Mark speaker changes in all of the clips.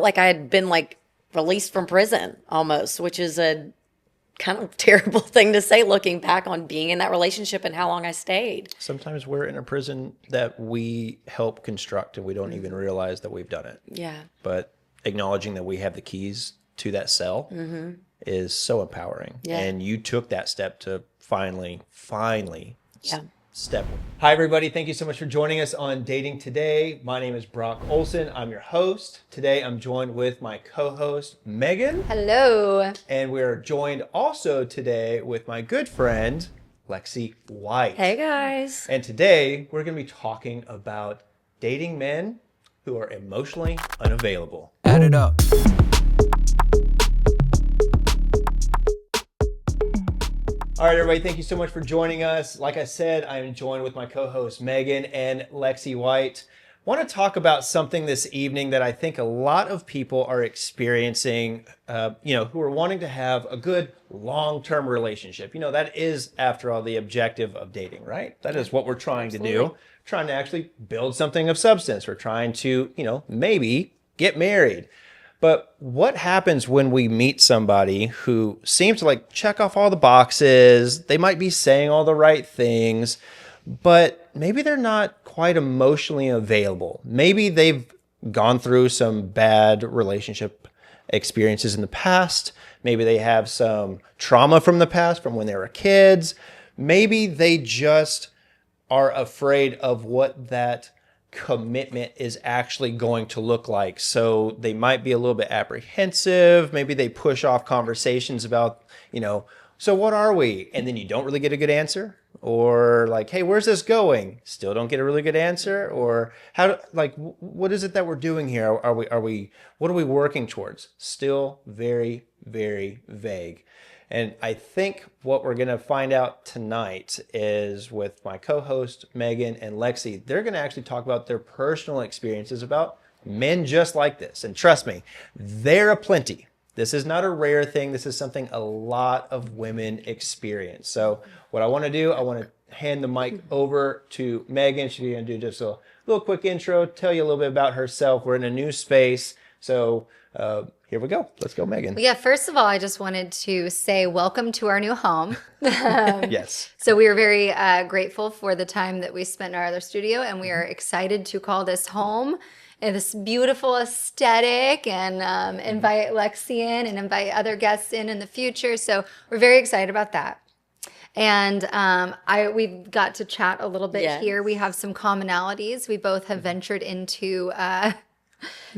Speaker 1: Like I had been like released from prison almost, which is a kind of terrible thing to say looking back on being in that relationship and how long I stayed.
Speaker 2: Sometimes we're in a prison that we help construct and we don't even realize that we've done it.
Speaker 1: Yeah.
Speaker 2: But acknowledging that we have the keys to that cell is so empowering.
Speaker 1: Yeah.
Speaker 2: And you took that step to finally
Speaker 1: Yeah.
Speaker 2: step. Hi, everybody. Thank you so much for joining us on Dating Today. My name is Brock Olson. I'm your host. Today, I'm joined with my co-host, Megan.
Speaker 3: Hello.
Speaker 2: And we're joined also today with my good friend, Lexi White.
Speaker 1: Hey guys.
Speaker 2: And today, we're going to be talking about dating men who are emotionally unavailable.
Speaker 4: Add it up.
Speaker 2: All right, everybody, thank you so much for joining us. Like I said, I'm joined with my co-hosts, Megan and Lexi White. I want to talk about something this evening that I think a lot of people are experiencing, who are wanting to have a good long-term relationship. You know, that is, after all, the objective of dating, right? That is what we're trying to do, trying to actually build something of substance. We're trying to, maybe get married. But what happens when we meet somebody who seems to like check off all the boxes? They might be saying all the right things, but maybe they're not quite emotionally available. Maybe they've gone through some bad relationship experiences in the past. Maybe they have some trauma from the past, from when they were kids. Maybe they just are afraid of what that commitment is actually going to look like. So they might be a little bit apprehensive. Maybe they push off conversations about, so what are we? And then you don't really get a good answer. Or like, hey, where's this going? Still don't get a really good answer. Or what is it that we're doing here? What are we working towards? Still very, very vague. And I think what we're going to find out tonight is with my co-host, Megan and Lexi, they're going to actually talk about their personal experiences about men just like this. And trust me, they're aplenty. This is not a rare thing. This is something a lot of women experience. So what I want to do, I want to hand the mic over to Megan. She's going to do just a little quick intro, tell you a little bit about herself. We're in a new space. So here we go. Let's go, Megan.
Speaker 3: Yeah, first of all, I just wanted to say welcome to our new home.
Speaker 2: Yes.
Speaker 3: So we are very grateful for the time that we spent in our other studio, and we are excited to call this home and this beautiful aesthetic and invite Lexi in and invite other guests in the future. So we're very excited about that. And we've got to chat a little bit here. We have some commonalities. We both have ventured into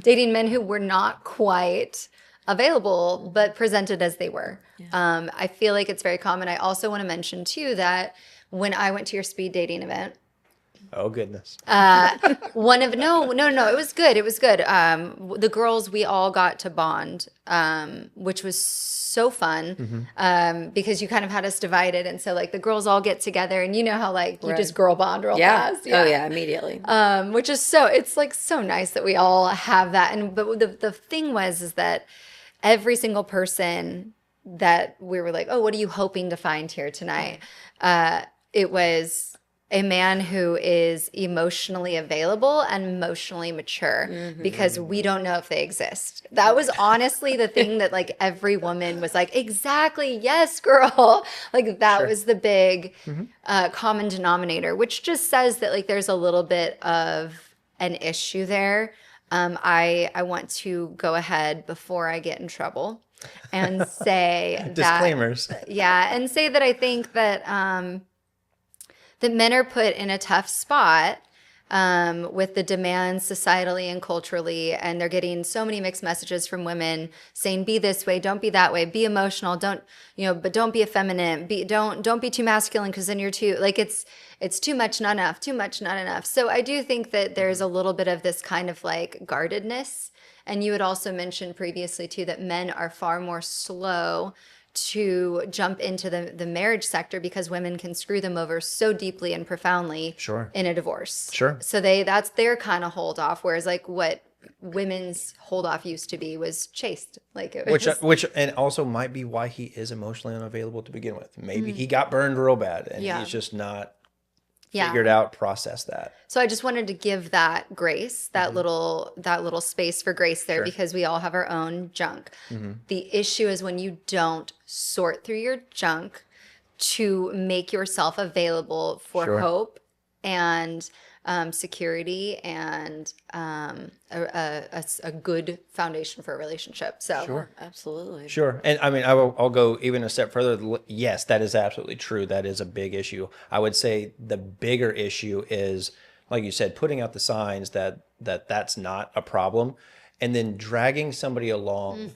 Speaker 3: dating men who were not quite available, but presented as they were. Yeah. I feel like it's very common. I also want to mention too that when I went to your speed dating event,
Speaker 2: oh goodness.
Speaker 3: It was good. It was good. The girls, we all got to bond, which was so fun, because you kind of had us divided, and so like the girls all get together, and you know how like you just girl bond real fast.
Speaker 1: Yeah. Oh yeah, immediately.
Speaker 3: Which is it's like so nice that we all have that. And but the thing is that every single person that we were like, oh, what are you hoping to find here tonight? It was a man who is emotionally available and emotionally mature, because we don't know if they exist. That was honestly the thing that like every woman was like, exactly, yes, girl. Like that was the big common denominator, which just says that like there's a little bit of an issue there. I want to go ahead before I get in trouble and say
Speaker 2: disclaimers.
Speaker 3: And say that I think that that men are put in a tough spot with the demands societally and culturally, and they're getting so many mixed messages from women saying, be this way, don't be that way, be emotional, but don't be effeminate, don't be too masculine, because then you're too, like it's too much, not enough, too much, not enough. So I do think that there's a little bit of this kind of like guardedness. And you had also mentioned previously too that men are far more slow to jump into the marriage sector because women can screw them over so deeply and profoundly in a divorce.
Speaker 2: Sure.
Speaker 3: So that's their kind of hold off, whereas like what women's hold off used to be was chaste. Like it was,
Speaker 2: which and also might be why he is emotionally unavailable to begin with. Maybe he got burned real bad and he's just not figured out, processed that.
Speaker 3: So I just wanted to give that grace, that little space for grace there,
Speaker 2: Sure.
Speaker 3: because we all have our own junk. The issue is when you don't sort through your junk to make yourself available for
Speaker 2: Sure.
Speaker 3: hope and security and a good foundation for a relationship. So
Speaker 2: Sure.
Speaker 1: Absolutely.
Speaker 2: Sure. And I mean, I'll go even a step further. Yes, that is absolutely true. That is a big issue. I would say the bigger issue is, like you said, putting out the signs that's not a problem, and then dragging somebody along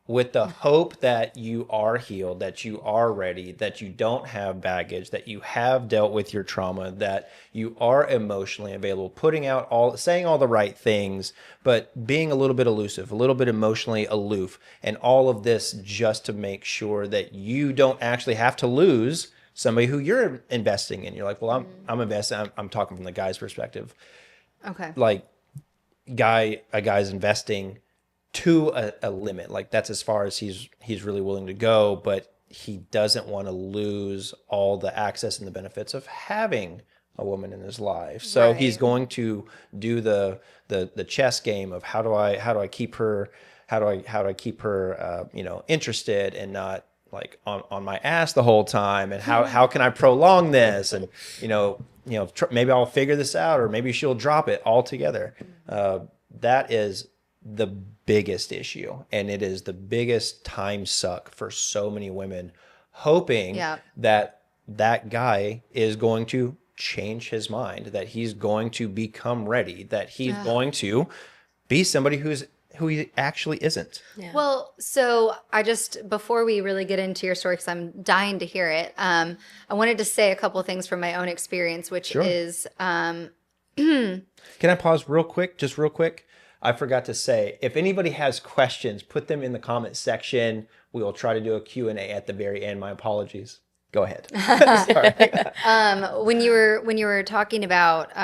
Speaker 2: with the hope that you are healed, that you are ready, that you don't have baggage, that you have dealt with your trauma, that you are emotionally available, saying all the right things, but being a little bit elusive, a little bit emotionally aloof, and all of this just to make sure that you don't actually have to lose somebody who you're investing in. You're like, well, I'm investing. I'm talking from the guy's perspective.
Speaker 3: okay.
Speaker 2: Like, a guy's investing to a limit. Like, that's as far as he's really willing to go, but he doesn't want to lose all the access and the benefits of having a woman in his life. So he's going to do the chess game of how do I keep her interested and not like on my ass the whole time, and how can I prolong this, and maybe I'll figure this out, or maybe she'll drop it altogether. That is the biggest issue, and it is the biggest time suck for so many women, hoping that guy is going to change his mind, that he's going to become ready, that he's going to be somebody who he actually isn't.
Speaker 1: Yeah.
Speaker 3: Well, so before we really get into your story, because I'm dying to hear it, I wanted to say a couple of things from my own experience, which is...
Speaker 2: Can I pause real quick? Just real quick. I forgot to say, if anybody has questions, put them in the comment section. We will try to do a Q&A at the very end. My apologies. Go ahead. Sorry.
Speaker 3: When you were talking about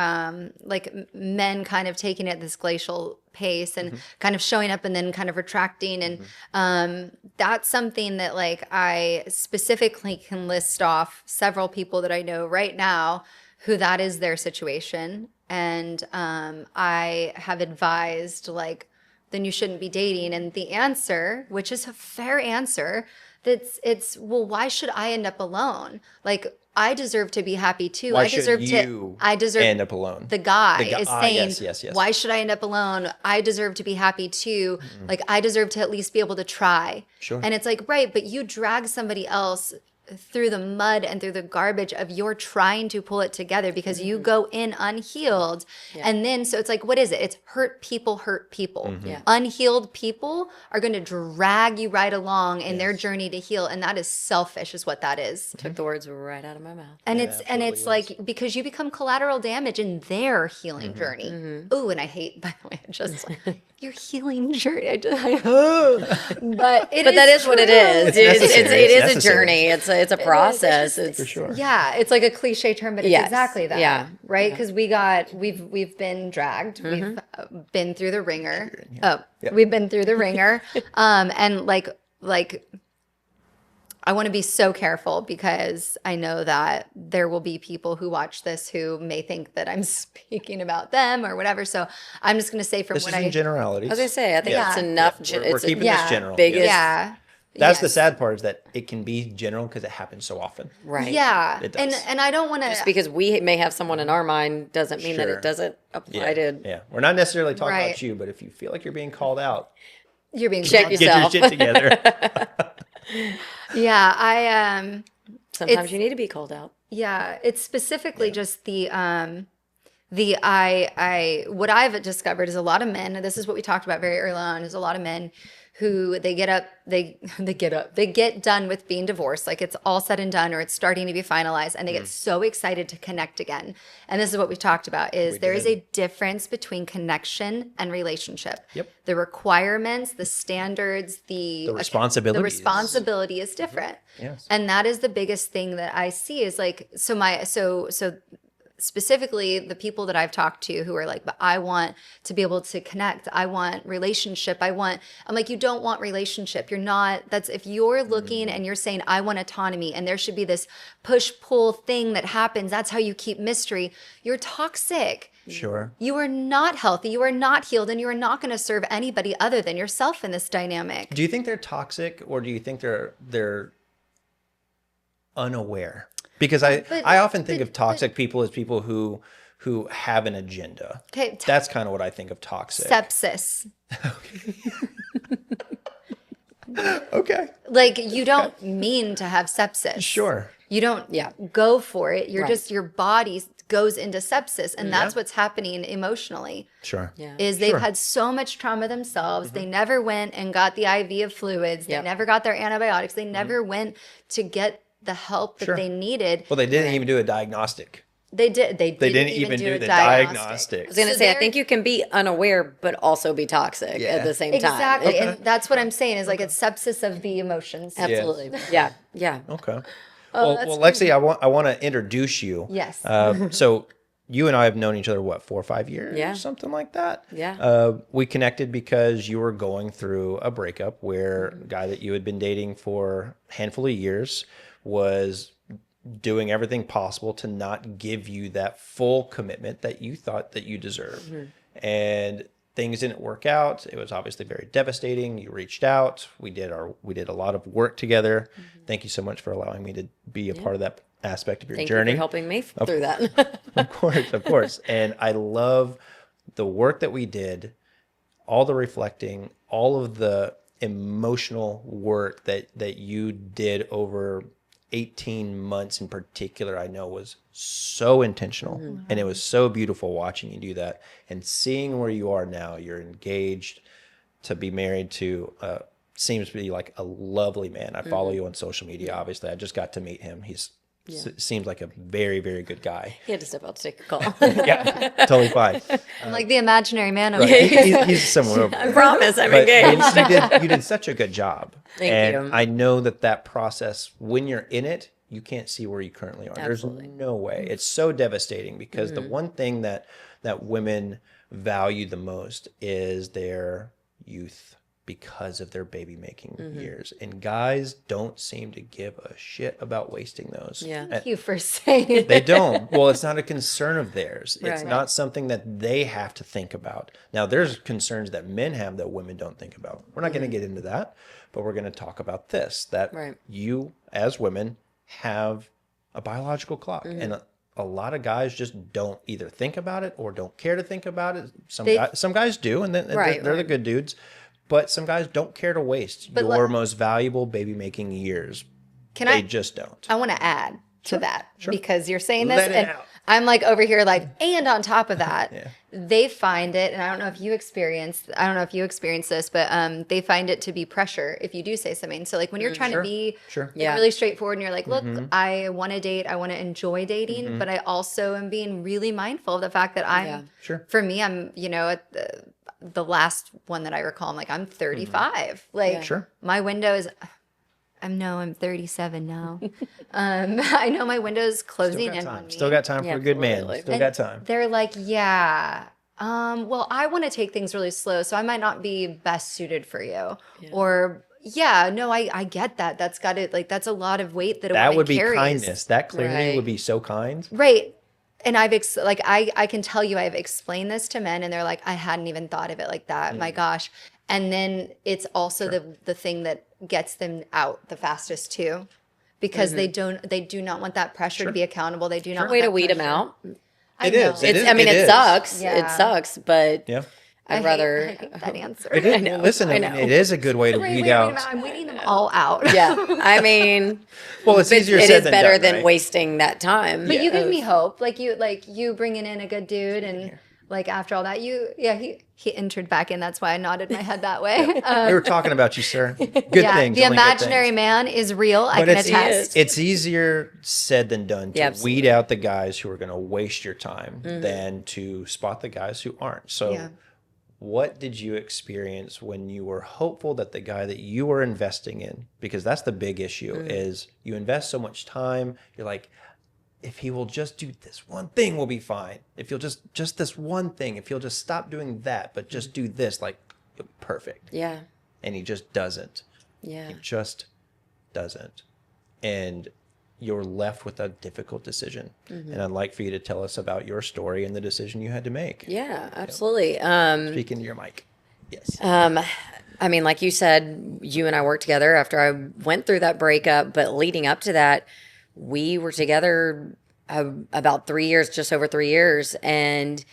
Speaker 3: like men kind of taking it at this glacial pace and kind of showing up and then kind of retracting, and that's something that like I specifically can list off several people that I know right now who that is their situation. And I have advised, like, then you shouldn't be dating. And the answer, which is a fair answer, well, why should I end up alone? Like, I deserve to be happy too.
Speaker 2: Why
Speaker 3: I deserve
Speaker 2: should
Speaker 3: I deserve
Speaker 2: end up alone?
Speaker 3: The guy is saying,
Speaker 2: yes.
Speaker 3: why should I end up alone? I deserve to be happy too. Like, I deserve to at least be able to try.
Speaker 2: Sure.
Speaker 3: And it's like, right, but you drag somebody else through the mud and through the garbage of your trying to pull it together because you go in unhealed. And then, so it's like, what is it? It's hurt people.
Speaker 1: Yeah.
Speaker 3: Unhealed people are going to drag you right along in their journey to heal. And that is selfish is what that is.
Speaker 1: Took the words right out of my mouth.
Speaker 3: And it's like, because you become collateral damage in their healing journey. Ooh, and I hate, by the way, just like, your healing journey. But that is what it is.
Speaker 1: It is a journey. It's a process. It's
Speaker 2: for sure.
Speaker 3: Yeah, it's like a cliche term, but it's
Speaker 1: Yes.
Speaker 3: exactly that.
Speaker 1: Yeah.
Speaker 3: Right? Because we've been dragged. We've been through the ringer. We've been through the ringer. And like I want to be so careful because I know that there will be people who watch this who may think that I'm speaking about them or whatever. So I'm just going to say from
Speaker 2: This
Speaker 3: what
Speaker 2: is in generalities.
Speaker 1: I was gonna say, I think
Speaker 3: Yeah.
Speaker 1: it's enough.
Speaker 2: We're keeping this general.
Speaker 1: Biggest,
Speaker 3: Yeah.
Speaker 2: That's the
Speaker 3: Yes.
Speaker 2: sad part, is that it can be general because it happens so often.
Speaker 1: right?
Speaker 3: Yeah.
Speaker 2: It does.
Speaker 3: And I don't want to
Speaker 1: Just because we may have someone in our mind doesn't mean that
Speaker 2: Sure.
Speaker 1: it doesn't apply to.
Speaker 2: Yeah. We're not necessarily talking
Speaker 3: Right.
Speaker 2: about you, but if you feel like you're being called out,
Speaker 3: you're being
Speaker 1: Check
Speaker 3: called.
Speaker 1: yourself.
Speaker 2: get your shit together.
Speaker 3: Yeah, I
Speaker 1: Sometimes
Speaker 3: It's-
Speaker 1: you need to be called out.
Speaker 3: Yeah, it's specifically just the I what I've discovered is a lot of men, and this is what we talked about very early on, is a lot of men who they get done with being divorced, like it's all said and done or it's starting to be finalized, and they get so excited to connect again. And this is what we talked about is there is a difference between connection and relationship.
Speaker 2: Yep.
Speaker 3: The requirements, the standards, the
Speaker 2: responsibilities.
Speaker 3: The responsibility is different.
Speaker 2: Yes.
Speaker 3: And that is the biggest thing that I see is like, so specifically the people that I've talked to who are like, but I want to be able to connect. I want relationship. I'm like, you don't want relationship. You're not, if you're looking and you're saying, I want autonomy and there should be this push pull thing that happens, that's how you keep mystery. You're toxic.
Speaker 2: Sure.
Speaker 3: You are not healthy. You are not healed, and you are not going to serve anybody other than yourself in this dynamic.
Speaker 2: Do you think they're toxic, or do you think they're unaware? Because I often think of toxic people as people who have an agenda.
Speaker 3: Okay,
Speaker 2: that's kind of what I think of toxic.
Speaker 3: Sepsis.
Speaker 2: Okay.
Speaker 3: Like, you don't mean to have sepsis.
Speaker 2: Sure.
Speaker 3: You don't go for it. You're just, your body goes into sepsis, and that's what's happening emotionally.
Speaker 2: Sure.
Speaker 1: Yeah.
Speaker 3: Is they've had so much trauma themselves. They never went and got the IV of fluids. They never got their antibiotics. They never went to get the help that they needed.
Speaker 2: Well, they didn't even do a diagnostic.
Speaker 3: They did. They didn't
Speaker 2: even do
Speaker 3: a
Speaker 2: the
Speaker 3: diagnostic.
Speaker 1: I was going to say, I think you can be unaware, but also be toxic at the same time.
Speaker 3: Exactly. And that's what I'm saying is like it's sepsis of the emotions.
Speaker 1: Absolutely. Yeah. Yeah.
Speaker 2: Okay. Well, Lexi, I want to introduce you.
Speaker 3: Yes.
Speaker 2: So you and I have known each other, what, 4 or 5 years?
Speaker 1: Yeah.
Speaker 2: Something like that.
Speaker 1: Yeah.
Speaker 2: We connected because you were going through a breakup where a guy that you had been dating for a handful of years was doing everything possible to not give you that full commitment that you thought that you deserved. And things didn't work out. It was obviously very devastating. You reached out. We did a lot of work together. Thank you so much for allowing me to be a part of that aspect of your
Speaker 1: Thank
Speaker 2: journey.
Speaker 1: you for helping me through that.
Speaker 2: Of course. And I love the work that we did, all the reflecting, all of the emotional work that you did over 18 months in particular, I know was so intentional. And it was so beautiful watching you do that and seeing where you are now. You're engaged to be married to seems to be like a lovely man. I follow you on social media. Obviously, I just got to meet him. He's seems like a very, very good guy.
Speaker 1: He had to step out to take a call.
Speaker 2: Yeah, totally fine.
Speaker 3: I'm like the imaginary man over
Speaker 2: Right.
Speaker 3: here.
Speaker 2: He's somewhere over
Speaker 1: I
Speaker 2: there.
Speaker 1: promise I'm
Speaker 2: But
Speaker 1: engaged.
Speaker 2: you did such a good job.
Speaker 1: Thank you.
Speaker 2: I know that process, when you're in it, you can't see where you currently are.
Speaker 1: Absolutely.
Speaker 2: There's no way. It's so devastating because the one thing that women value the most is their youth because of their baby making years. And guys don't seem to give a shit about wasting those.
Speaker 1: Yeah.
Speaker 3: Thank you for saying
Speaker 2: They don't. Well, it's not a concern of theirs. It's
Speaker 1: Right.
Speaker 2: not something that they have to think about. Now, there's concerns that men have that women don't think about. We're not going to get into that, but we're going to talk about this, that
Speaker 1: Right.
Speaker 2: you as women have a biological clock. And a lot of guys just don't either think about it or don't care to think about it. Some guys do, and
Speaker 1: Right,
Speaker 2: they're the good dudes. But some guys don't care to waste your most valuable baby making years. They just don't.
Speaker 3: I want to add to that because you're saying this
Speaker 2: Let it
Speaker 3: and
Speaker 2: out.
Speaker 3: I'm like over here like, and on top of that, they find it, and I don't know if you experience this, but they find it to be pressure if you do say something. So like when you're trying to be like, really straightforward and you're like, look, I want to date, I want to enjoy dating, but I also am being really mindful of the fact that I'm, for me, I'm, at the last one that I recall, I'm like, I'm 35. Like my window is, I'm 37 now. I know my window's closing in on me.
Speaker 2: Still got time for a good man. Still got time.
Speaker 3: They're like, well, I want to take things really slow, so I might not be best suited for you. Or I get that. That's got it. Like that's a lot of weight that a woman
Speaker 2: would be
Speaker 3: carries.
Speaker 2: kindness. That clearly
Speaker 1: Right.
Speaker 2: would be so kind.
Speaker 3: Right. And I can tell you I've explained this to men and they're like, I hadn't even thought of it like that. My gosh. And then it's also the thing that gets them out the fastest too. Because they do not want that pressure to be accountable. They do not want
Speaker 1: Way
Speaker 3: that
Speaker 1: to weed them
Speaker 3: pressure.
Speaker 1: out.
Speaker 3: I
Speaker 2: It
Speaker 3: know.
Speaker 2: is. It is.
Speaker 1: It sucks.
Speaker 3: Yeah.
Speaker 1: It sucks, but
Speaker 2: Yeah.
Speaker 1: I'd
Speaker 3: I
Speaker 1: rather.
Speaker 3: hate that answer.
Speaker 2: It is.
Speaker 1: I know,
Speaker 2: Listen,
Speaker 1: I know.
Speaker 2: it is a good way to weed out.
Speaker 3: I'm weeding them all out.
Speaker 1: Yeah, I mean,
Speaker 2: Well, it's easier
Speaker 1: it
Speaker 2: said
Speaker 1: is
Speaker 2: than
Speaker 1: better
Speaker 2: done,
Speaker 1: than
Speaker 2: right?
Speaker 1: wasting that time.
Speaker 3: But you give me hope. Like you bringing in a good dude and like after all that, he entered back in. That's why I nodded my head that way.
Speaker 2: We were talking about you, sir. Good things.
Speaker 3: The
Speaker 2: only good
Speaker 3: imaginary
Speaker 2: things.
Speaker 3: man is real. I
Speaker 2: But
Speaker 3: can
Speaker 2: it's,
Speaker 3: attest.
Speaker 2: it's easier said than done to
Speaker 1: Yeah, absolutely.
Speaker 2: weed out the guys who are going to waste your time than to spot the guys who aren't. So
Speaker 3: Yeah.
Speaker 2: what did you experience when you were hopeful that the guy that you were investing in, because that's the big issue, is you invest so much time, you're like, if he will just do this one thing, we'll be fine. If you'll just this one thing, if you'll just stop doing that, but just do this, like, perfect.
Speaker 1: Yeah.
Speaker 2: And he just doesn't.
Speaker 1: Yeah.
Speaker 2: He just doesn't. And you're left with a difficult decision. And I'd like for you to tell us about your story and the decision you had to make.
Speaker 1: Yeah, absolutely.
Speaker 2: Speak into your mic. Yes.
Speaker 1: I mean, like you said, you and I worked together after I went through that breakup, but leading up to that, we were together about 3 years, just over 3 years. And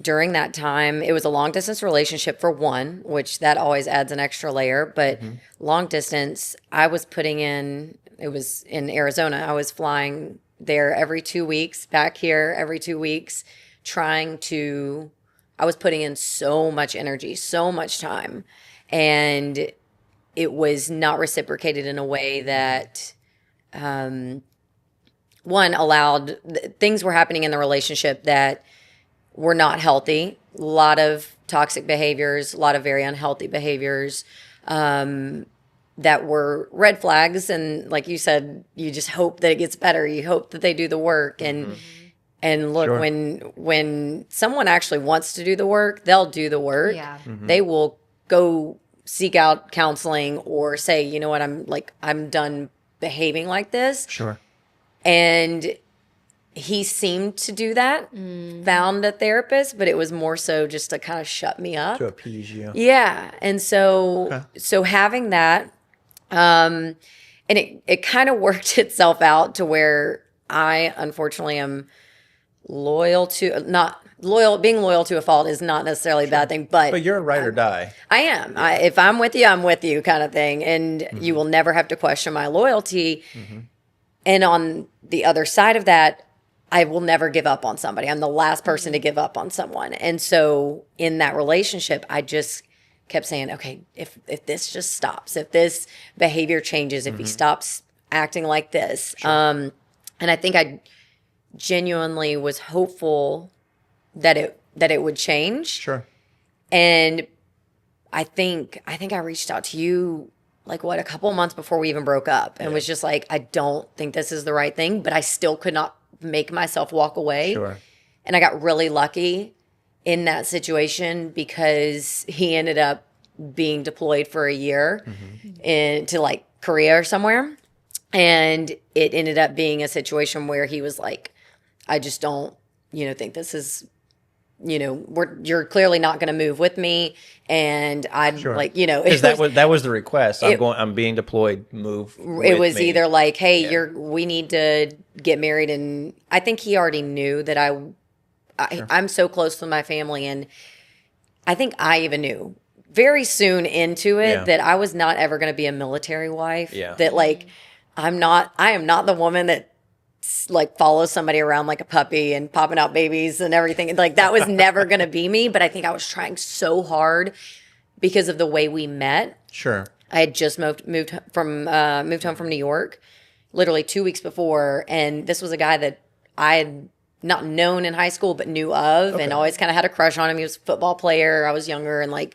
Speaker 1: during that time, it was a long distance relationship for one, which that always adds an extra layer. But long distance, I was putting in, it was in Arizona. I was flying there every 2 weeks, back here every 2 weeks, I was putting in so much energy, so much time. And it was not reciprocated in a way that, one, allowed, things were happening in the relationship that were not healthy. A lot of toxic behaviors, a lot of very unhealthy behaviors that were red flags. And like you said, you just hope that it gets better. You hope that they do the work. And look,
Speaker 2: Sure.
Speaker 1: when someone actually wants to do the work, they'll do the work.
Speaker 3: Yeah.
Speaker 1: They will go seek out counseling or say, you know what, I'm done behaving like this.
Speaker 2: Sure.
Speaker 1: And he seemed to do that, found a therapist, but it was more so just to kind of shut me up.
Speaker 2: To appease you.
Speaker 1: Yeah. And so having that, and it kind of worked itself out to where I unfortunately am being loyal to a fault is not necessarily a bad thing, but
Speaker 2: But you're a ride or die.
Speaker 1: I am. If I'm with you, I'm with you kind of thing. And you will never have to question my loyalty. And on the other side of that, I will never give up on somebody. I'm the last person to give up on someone. And so in that relationship, I just kept saying, okay, if this just stops, if this behavior changes, if he stops acting like this. And I think I genuinely was hopeful that it would change.
Speaker 2: Sure.
Speaker 1: And I think I reached out to you like a couple of months before we even broke up and was just like, I don't think this is the right thing, but I still could not make myself walk away.
Speaker 2: Sure.
Speaker 1: And I got really lucky in that situation because he ended up being deployed for a year into like Korea or somewhere. And it ended up being a situation where he was like, I just don't, think this is, you're clearly not going to move with me. And I'd like,
Speaker 2: because that was the request. I'm being deployed. Move.
Speaker 1: It was
Speaker 2: me.
Speaker 1: either like, hey, we need to get married. And I think he already knew that I'm so close to my family. And I think I even knew very soon into it that I was not ever going to be a military wife.
Speaker 2: Yeah.
Speaker 1: That like, I am not the woman that like follows somebody around like a puppy and popping out babies and everything. Like that was never going to be me. But I think I was trying so hard because of the way we met.
Speaker 2: Sure.
Speaker 1: I had just moved home from New York, literally 2 weeks before, and this was a guy that I had not known in high school but knew of, and always kind of had a crush on him. He was a football player. I was younger, and like,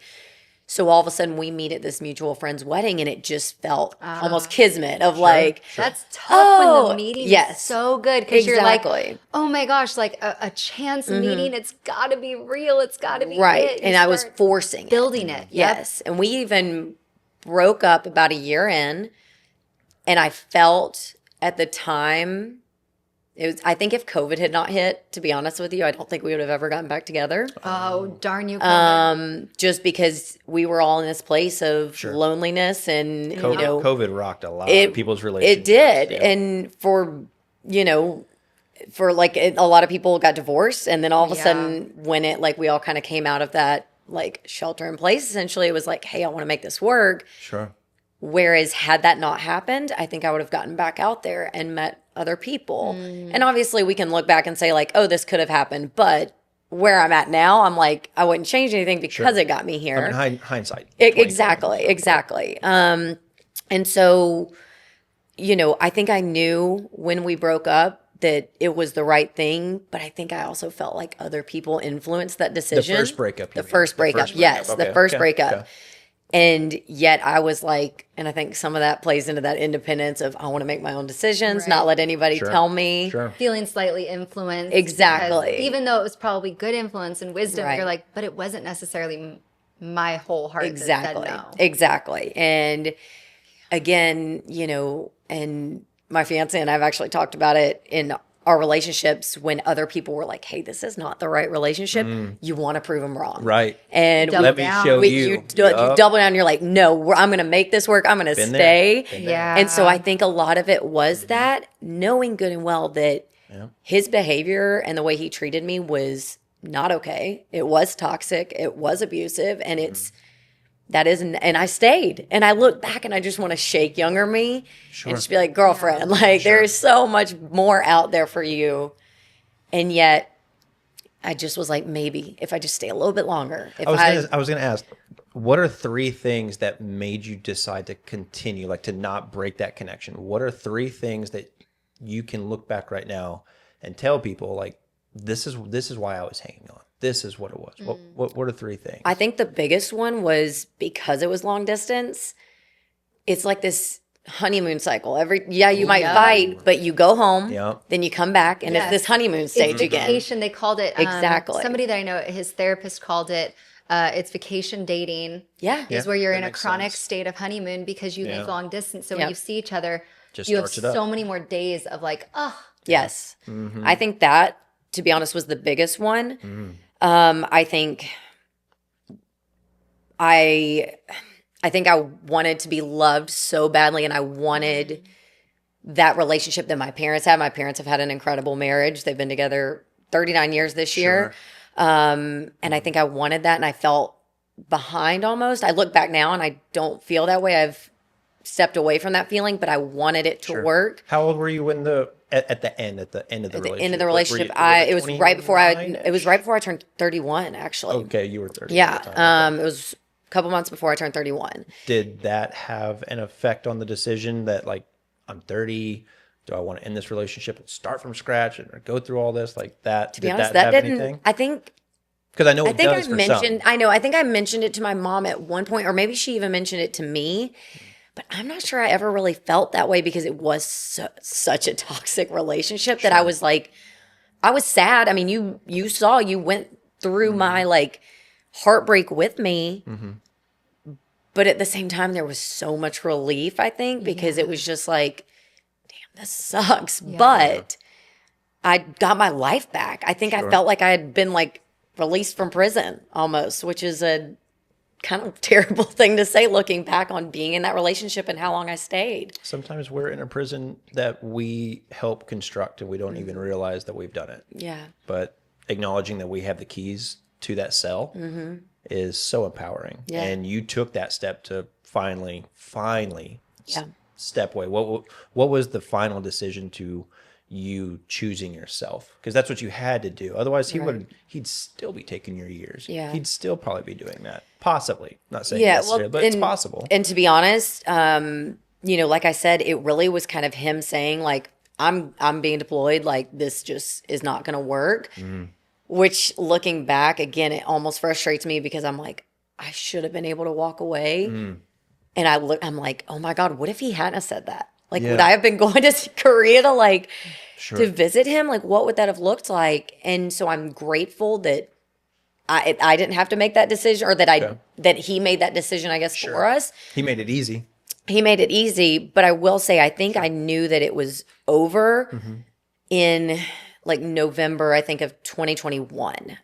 Speaker 1: so all of a sudden we meet at this mutual friend's wedding, and it just felt almost kismet of like,
Speaker 3: That's tough when the meeting is
Speaker 1: yes.
Speaker 3: so good because you're like,
Speaker 1: Exactly.
Speaker 3: oh my gosh, like a chance meeting. It's got to be real. It's got to be
Speaker 1: right.
Speaker 3: it. You
Speaker 1: And I was
Speaker 3: start
Speaker 1: forcing it.
Speaker 3: building it. Yep.
Speaker 1: Yes. And we even broke up about a year in, and I felt at the time, I think if COVID had not hit, to be honest with you, I don't think we would have ever gotten back together.
Speaker 3: Oh, darn you. COVID.
Speaker 1: Just because we were all in this place of loneliness and,
Speaker 2: COVID rocked a lot of people's relationships.
Speaker 1: It did.
Speaker 2: Yeah.
Speaker 1: And for like a lot of people got divorced. And then all of a sudden when it, like we all kind of came out of that like shelter in place, essentially it was like, hey, I want to make this work.
Speaker 2: Sure.
Speaker 1: Whereas had that not happened, I think I would have gotten back out there and met other people. And obviously we can look back and say like, oh, this could have happened. But where I'm at now, I'm like, I wouldn't change anything because it got me here.
Speaker 2: I mean, hindsight.
Speaker 1: Exactly. And so, I think I knew when we broke up that it was the right thing, but I think I also felt like other people influenced that decision.
Speaker 2: The first breakup.
Speaker 1: The first breakup. Yes,
Speaker 2: Okay,
Speaker 1: the first
Speaker 2: okay,
Speaker 1: breakup.
Speaker 2: okay.
Speaker 1: And yet I was like, and I think some of that plays into that independence of I want to make my own decisions, not let anybody tell me.
Speaker 3: Feeling slightly influenced.
Speaker 1: Exactly.
Speaker 3: Even though it was probably good influence and wisdom,
Speaker 1: Right.
Speaker 3: you're like, but it wasn't necessarily my whole heart
Speaker 1: Exactly.
Speaker 3: that said no.
Speaker 1: Exactly. And again, you know, and my fiance and I've actually talked about it in our relationships when other people were like, hey, this is not the right relationship. You want to prove them wrong.
Speaker 2: Right.
Speaker 1: And
Speaker 3: Double
Speaker 2: Let me
Speaker 3: down.
Speaker 2: show
Speaker 1: you
Speaker 2: you.
Speaker 1: double down. You're like, no, I'm going to make this work. I'm going to
Speaker 2: Been
Speaker 1: stay.
Speaker 2: there.
Speaker 3: Yeah.
Speaker 1: And so I think a lot of it was that knowing good and well that his behavior and the way he treated me was not okay. It was toxic. It was abusive. And and I stayed. And I look back and I just want to shake younger me and just be like, girlfriend, like there is so much more out there for you. And yet I just was like, maybe if I just stay a little bit longer.
Speaker 2: I was gonna ask, what are 3 things that made you decide to continue, like to not break that connection? What are 3 things that you can look back right now and tell people like this is why I was hanging on. This is what it was. What are 3 things?
Speaker 1: I think the biggest one was because it was long distance. It's like this honeymoon cycle. You might fight, but you go home, then you come back, and it's this honeymoon stage again.
Speaker 3: Vacation, they called it.
Speaker 1: Exactly.
Speaker 3: Somebody that I know, his therapist called it. It's vacation dating.
Speaker 1: Yeah.
Speaker 3: Is where you're in a
Speaker 2: makes
Speaker 3: chronic
Speaker 2: sense.
Speaker 3: state of honeymoon because you live long distance. So when
Speaker 1: Yep.
Speaker 3: you see each other,
Speaker 2: Just
Speaker 3: you have
Speaker 2: starts it up.
Speaker 3: so many more days of like, oh,
Speaker 1: Yes. I think that, to be honest, was the biggest one. I think I wanted to be loved so badly, and I wanted that relationship that my parents had. My parents have had an incredible marriage. They've been together 39 years this year. And I think I wanted that, and I felt behind almost. I look back now and I don't feel that way. I've stepped away from that feeling, but I wanted it to work.
Speaker 2: How old were you when at the end of the relationship?
Speaker 1: The end of the relationship, it was right before I turned 31, actually.
Speaker 2: Okay, you were 30.
Speaker 1: Yeah.
Speaker 2: at the time.
Speaker 1: It was a couple months before I turned 31.
Speaker 2: Did that have an effect on the decision that like I'm 30? Do I want to end this relationship and start from scratch and go through all this like that?
Speaker 1: To be honest, that didn't.
Speaker 2: Anything?
Speaker 1: I think
Speaker 2: Because I know it
Speaker 1: I think
Speaker 2: does
Speaker 1: I
Speaker 2: for
Speaker 1: mentioned.
Speaker 2: some.
Speaker 1: I know. I think I mentioned it to my mom at one point, or maybe she even mentioned it to me. But I'm not sure I ever really felt that way because it was such a toxic relationship that I was like, I was sad. I mean, you went through my like heartbreak with me. But at the same time, there was so much relief, I think, because it was just like, damn, this sucks. But I got my life back. I think I felt like I had been like released from prison almost, which is a kind of terrible thing to say looking back on being in that relationship and how long I stayed.
Speaker 2: Sometimes we're in a prison that we help construct and we don't even realize that we've done it.
Speaker 1: Yeah.
Speaker 2: But acknowledging that we have the keys to that cell is so empowering.
Speaker 1: Yeah.
Speaker 2: And you took that step to finally
Speaker 1: Yeah.
Speaker 2: step away. What was the final decision to you choosing yourself? Because that's what you had to do. Otherwise, he'd still be taking your years.
Speaker 1: Yeah.
Speaker 2: He'd still probably be doing that. Possibly. Not saying
Speaker 1: Yeah,
Speaker 2: necessarily, but it's possible.
Speaker 1: And to be honest, you know, like I said, it really was kind of him saying like, I'm being deployed. Like this just is not going to work. Which looking back again, it almost frustrates me because I'm like, I should have been able to walk away. And I'm like, oh my God, what if he hadn't have said that? Like, would I have been going to Korea to like to visit him? Like, what would that have looked like? And so I'm grateful that I didn't have to make that decision, or that that he made that decision, I guess, for us.
Speaker 2: He made it easy.
Speaker 1: He made it easy, but I will say I think I knew that it was over in like November, I think, of 2021.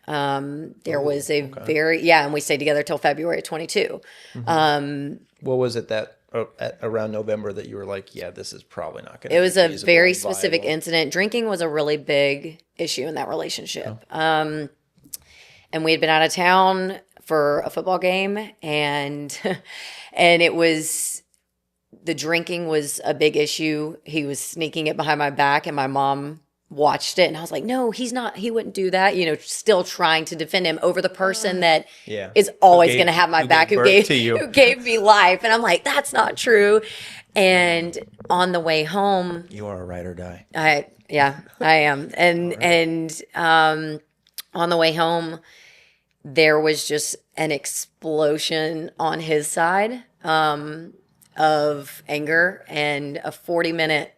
Speaker 1: There was a and we stayed together till February of 22.
Speaker 2: What was it that at around November that you were like, yeah, this is probably not going to be
Speaker 1: It was a
Speaker 2: feasible
Speaker 1: very
Speaker 2: and
Speaker 1: specific
Speaker 2: viable?
Speaker 1: incident. Drinking was a really big issue in that relationship. And we had been out of town for a football game, and it was, the drinking was a big issue. He was sneaking it behind my back, and my mom watched it, and I was like, no, he's not, he wouldn't do that. You know, still trying to defend him over the person that is always going to have my back, who gave me life. And I'm like, that's not true. And on the way home,
Speaker 2: You are a ride or die.
Speaker 1: I am. And on the way home, there was just an explosion on his side of anger and a 40-minute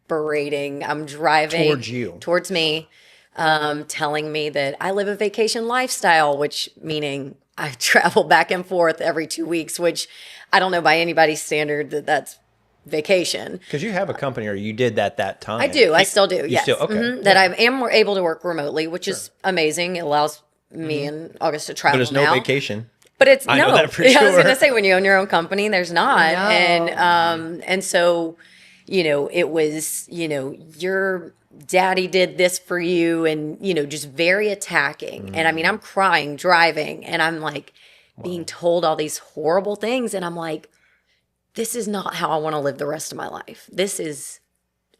Speaker 1: berating. I'm driving
Speaker 2: Towards you.
Speaker 1: towards me, telling me that I live a vacation lifestyle, which meaning I travel back and forth every 2 weeks, which I don't know by anybody's standard that that's vacation.
Speaker 2: Because you have a company, or you did that time.
Speaker 1: I do. I still do.
Speaker 2: You
Speaker 1: Yes.
Speaker 2: still, okay.
Speaker 1: That I am more able to work remotely, which is amazing. It allows me and August to travel
Speaker 2: But it's no
Speaker 1: now.
Speaker 2: vacation.
Speaker 1: But it's
Speaker 2: I
Speaker 1: no.
Speaker 2: know that for
Speaker 1: I was
Speaker 2: sure.
Speaker 1: going to say, when you own your own company, there's not.
Speaker 3: No.
Speaker 1: And so, it was, your daddy did this for you, and just very attacking. And I mean, I'm crying driving, and I'm like being told all these horrible things, and I'm like, this is not how I want to live the rest of my life.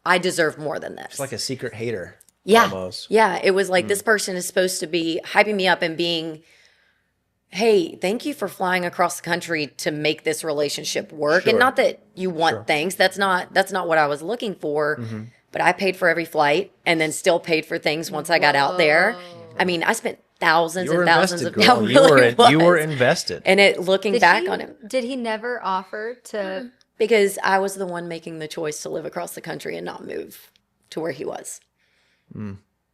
Speaker 1: I deserve more than this.
Speaker 2: It's like a secret hater.
Speaker 1: Yeah.
Speaker 2: Almost.
Speaker 1: Yeah. It was like this person is supposed to be hyping me up and being, hey, thank you for flying across the country to make this relationship work. And
Speaker 2: Sure.
Speaker 1: not that you want things. That's not what I was looking for. But I paid for every flight and then still paid for things once I got out there. I mean, I spent thousands
Speaker 2: You were
Speaker 1: and thousands
Speaker 2: invested,
Speaker 1: of
Speaker 2: girl.
Speaker 1: dollars.
Speaker 2: You were invested.
Speaker 1: And looking back on him,
Speaker 3: Did he never offer to?
Speaker 1: because I was the one making the choice to live across the country and not move to where he was.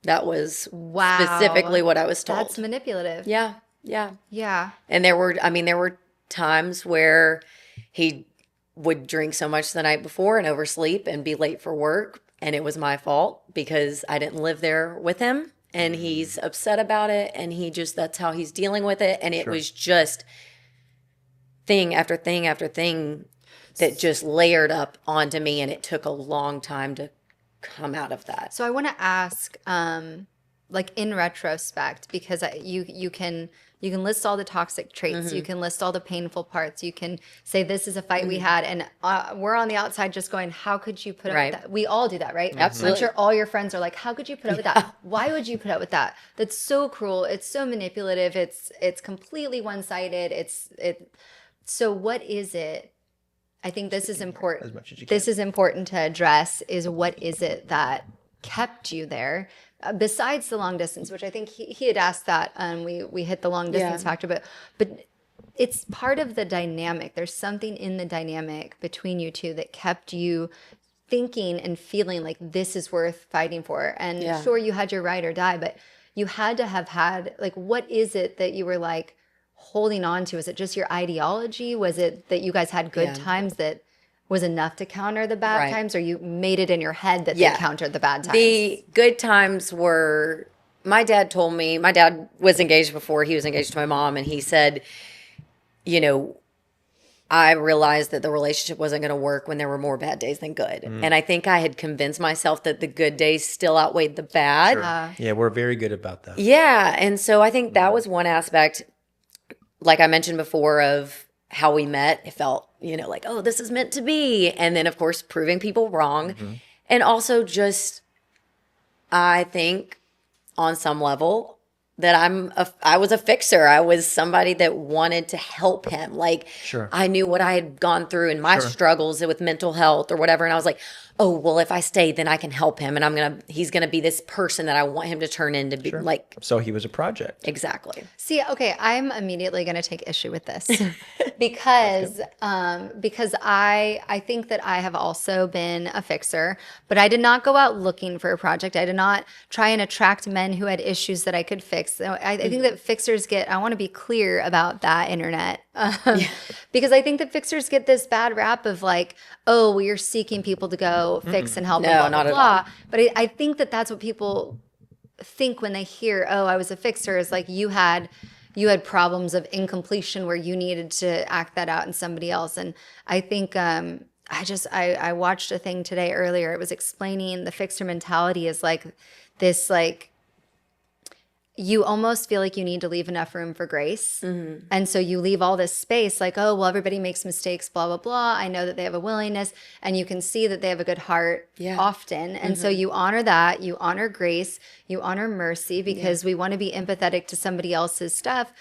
Speaker 1: That was
Speaker 3: Wow.
Speaker 1: specifically what I was told.
Speaker 3: That's manipulative.
Speaker 1: Yeah, yeah.
Speaker 3: Yeah.
Speaker 1: And there were times where he would drink so much the night before and oversleep and be late for work. And it was my fault because I didn't live there with him. And he's upset about it. And that's how he's dealing with it. And it was just thing after thing after thing that just layered up onto me. And it took a long time to come out of that.
Speaker 3: So I want to ask, like in retrospect, because you can list all the toxic traits, you can list all the painful parts, you can say this is a fight we had, and we're on the outside just going, how could you put up with that? We all do that, right?
Speaker 1: Absolutely.
Speaker 3: I'm sure all your friends are like, how could you put up with that? Why would you put up with that? That's so cruel. It's so manipulative. It's completely one-sided. So what is it? I think this is important.
Speaker 2: As much as you
Speaker 3: This is important to address, is what is it that kept you there? Besides the long distance, which I think he had asked that, we hit the long distance factor, but it's part of the dynamic. There's something in the dynamic between you two that kept you thinking and feeling like this is worth fighting for. And sure, you had your ride or die, but you had to have had, like, what is it that you were like holding on to? Is it just your ideology? Was it that you guys had good times that was enough to counter the bad times, or you made it in your head that they countered the bad times?
Speaker 1: The good times were, my dad told me, my dad was engaged before he was engaged to my mom, and he said, I realized that the relationship wasn't going to work when there were more bad days than good. And I think I had convinced myself that the good days still outweighed the bad.
Speaker 2: Sure. Yeah, we're very good about that.
Speaker 1: Yeah. And so I think that was one aspect, like I mentioned before, of how we met. It felt, like, oh, this is meant to be. And then, of course, proving people wrong. And also just, I think on some level that I was a fixer. I was somebody that wanted to help him. Like, I knew what I had gone through and my struggles with mental health or whatever. And I was like, oh, well, if I stay, then I can help him. And he's going to be this person that I want him to turn into. Be like,
Speaker 2: so he was a project.
Speaker 1: Exactly.
Speaker 3: See, okay, I'm immediately going to take issue with this because I think that I have also been a fixer, but I did not go out looking for a project. I did not try and attract men who had issues that I could fix. So I think that fixers I want to be clear about that, internet, because I think that fixers get this bad rap of like, oh, well, you're seeking people to go fix and help.
Speaker 1: No,
Speaker 3: and blah,
Speaker 1: not
Speaker 3: blah,
Speaker 1: at
Speaker 3: blah.
Speaker 1: all.
Speaker 3: But I think that that's what people think when they hear, oh, I was a fixer, is like you had problems of incompletion where you needed to act that out in somebody else. And I think I watched a thing today earlier. It was explaining the fixer mentality is like this, like, you almost feel like you need to leave enough room for grace. And so you leave all this space like, oh, well, everybody makes mistakes, blah, blah, blah. I know that they have a willingness, and you can see that they have a good heart often. And so you honor that, you honor grace, you honor mercy, because we want to be empathetic to somebody else's stuff.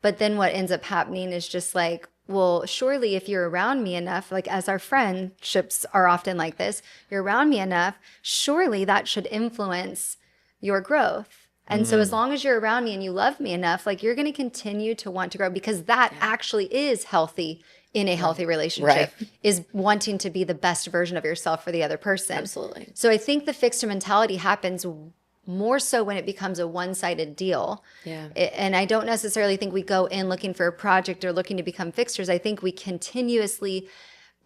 Speaker 3: But then what ends up happening is just like, well, surely if you're around me enough, like as our friendships are often like this, you're around me enough, surely that should influence your growth. And so as long as you're around me and you love me enough, like you're going to continue to want to grow, because that actually is healthy in a healthy relationship, is wanting to be the best version of yourself for the other person.
Speaker 1: Absolutely.
Speaker 3: So I think the fixer mentality happens more so when it becomes a one-sided deal.
Speaker 1: Yeah.
Speaker 3: And I don't necessarily think we go in looking for a project or looking to become fixers. I think we continuously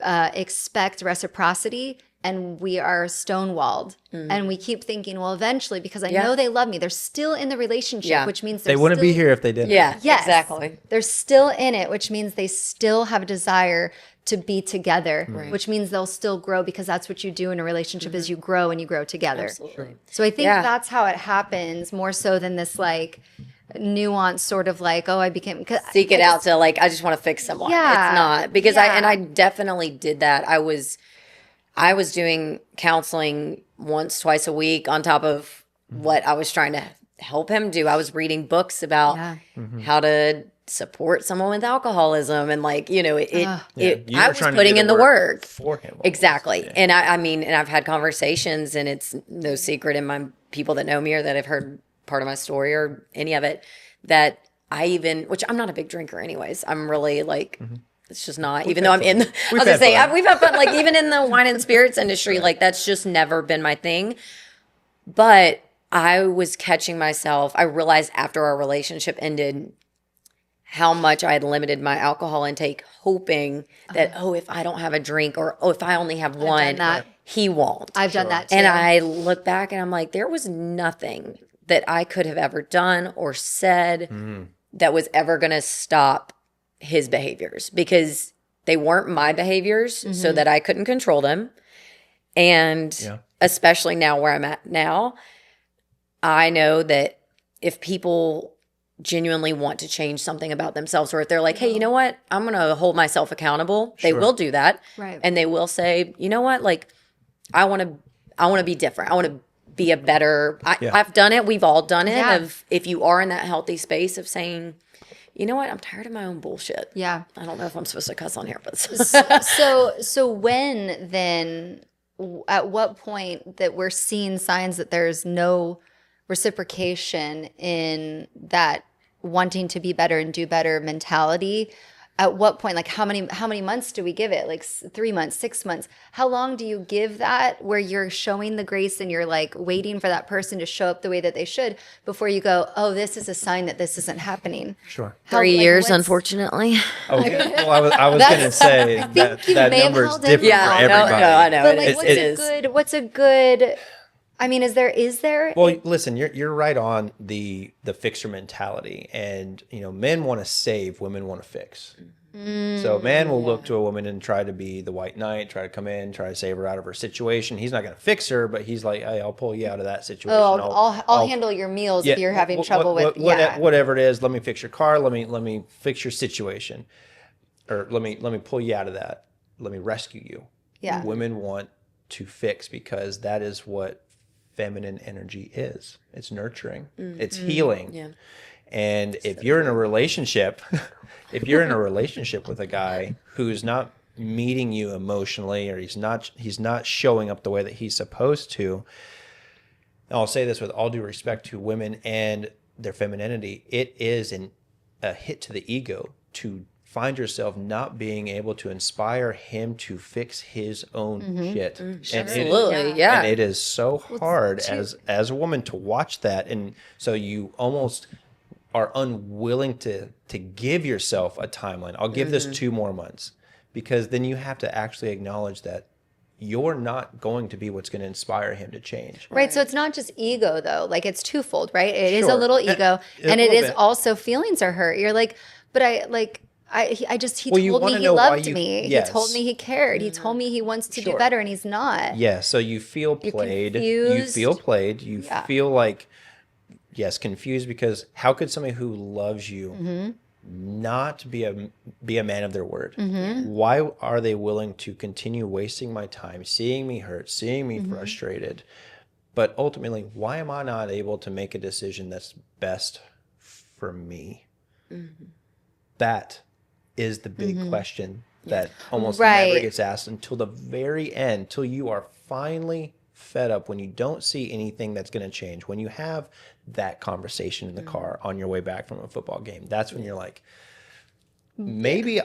Speaker 3: expect reciprocity, and we are stonewalled. And we keep thinking, well, eventually, because I know they love me, they're still in the relationship, which means
Speaker 2: They wouldn't be here if they didn't.
Speaker 1: Yeah,
Speaker 3: Yes,
Speaker 1: exactly.
Speaker 3: they're still in it, which means they still have a desire to be together, which means they'll still grow, because that's what you do in a relationship is you grow and you grow together.
Speaker 1: Absolutely.
Speaker 3: So I think that's how it happens, more so than this like nuanced sort of like, oh, I became
Speaker 1: Seek it out to like, I just want to fix someone.
Speaker 3: Yeah.
Speaker 1: It's not, because I definitely did that. I was doing counseling once, twice a week on top of what I was trying to help him do. I was reading books about how to support someone with alcoholism, and like, you know,
Speaker 2: You
Speaker 1: I
Speaker 2: were
Speaker 1: was
Speaker 2: trying to
Speaker 1: putting
Speaker 2: do
Speaker 1: in the work
Speaker 2: for him. almost.
Speaker 1: Exactly.
Speaker 2: Yeah.
Speaker 1: And I mean, and I've had conversations, and it's no secret in my people that know me or that have heard part of my story or any of it, that which I'm not a big drinker anyways. I'm really like, it's just not, even though I'm in, I was gonna say, we've had fun, like even in the wine and spirits industry, like that's just never been my thing. But I was catching myself. I realized after our relationship ended how much I had limited my alcohol intake, hoping that, if I don't have a drink, or, if I only have one,
Speaker 3: that.
Speaker 1: he won't.
Speaker 3: I've done that too.
Speaker 1: And I look back and I'm like, there was nothing that I could have ever done or said that was ever going to stop his behaviors, because they weren't my behaviors, so that I couldn't control them. And especially now where I'm at now, I know that if people genuinely want to change something about themselves, or if they're like, hey, you know what, I'm going to hold myself accountable, they will do that.
Speaker 3: Right.
Speaker 1: And they will say, you know what, like, I want to be different. I want to be a better, I've done it. We've all done it.
Speaker 3: Yeah.
Speaker 1: Of if you are in that healthy space of saying, you know what, I'm tired of my own bullshit.
Speaker 3: Yeah.
Speaker 1: I don't know if I'm supposed to cuss on here, but
Speaker 3: So when then, at what point that we're seeing signs that there's no reciprocation in that wanting to be better and do better mentality, at what point, like how many months do we give it? Like 3 months, 6 months? How long do you give that where you're showing the grace and you're like waiting for that person to show up the way that they should before you go, oh, this is a sign that this isn't happening?
Speaker 2: Sure.
Speaker 1: 3 years, unfortunately.
Speaker 2: Okay. Well, I was going to say that
Speaker 3: may have
Speaker 2: number is
Speaker 3: held
Speaker 2: different
Speaker 3: in
Speaker 2: for
Speaker 3: for
Speaker 2: everybody.
Speaker 1: No, I know.
Speaker 3: But like,
Speaker 1: It is.
Speaker 3: what's a good? I mean, is there?
Speaker 2: Well, listen, you're right on the fixer mentality, and men want to save, women want to fix. So man will look to a woman and try to be the white knight, try to come in, try to save her out of her situation. He's not going to fix her, but he's like, hey, I'll pull you out of that situation.
Speaker 3: I'll handle your meals if you're having trouble with
Speaker 2: whatever it is. Let me fix your car. Let me fix your situation, or let me pull you out of that. Let me rescue you.
Speaker 3: Yeah.
Speaker 2: Women want to fix because that is what feminine energy is. It's nurturing. It's healing.
Speaker 1: Yeah.
Speaker 2: And if you're in a relationship, with a guy who's not meeting you emotionally, or he's not showing up the way that he's supposed to, and I'll say this with all due respect to women and their femininity, it is a hit to the ego to find yourself not being able to inspire him to fix his own shit. And
Speaker 1: Absolutely, yeah.
Speaker 2: And it is so hard as a woman to watch that, and so you almost are unwilling to give yourself a timeline. I'll give this 2 more months, because then you have to actually acknowledge that you're not going to be what's going to inspire him to change.
Speaker 3: Right. So it's not just ego though. Like it's twofold, right? It is a
Speaker 2: Sure.
Speaker 3: little ego, and it
Speaker 2: little
Speaker 3: is
Speaker 2: bit.
Speaker 3: also feelings are hurt. You're like, but he
Speaker 2: Well, you
Speaker 3: told me
Speaker 2: wanna
Speaker 3: he
Speaker 2: know why
Speaker 3: loved
Speaker 2: you-
Speaker 3: me.
Speaker 2: yes.
Speaker 3: He told me he cared. He told me he wants to do
Speaker 2: Sure.
Speaker 3: better, and he's not.
Speaker 2: Yeah, so you feel played. You
Speaker 3: confused.
Speaker 2: feel played. You feel like, yes, confused, because how could somebody who loves you not be a man of their word? Why are they willing to continue wasting my time, seeing me hurt, seeing me frustrated? But ultimately, why am I not able to make a decision that's best for me? That is the big question that almost never gets asked until the very end, till you are finally fed up, when you don't see anything that's going to change, when you have that conversation in the car on your way back from a football game, that's when you're like, maybe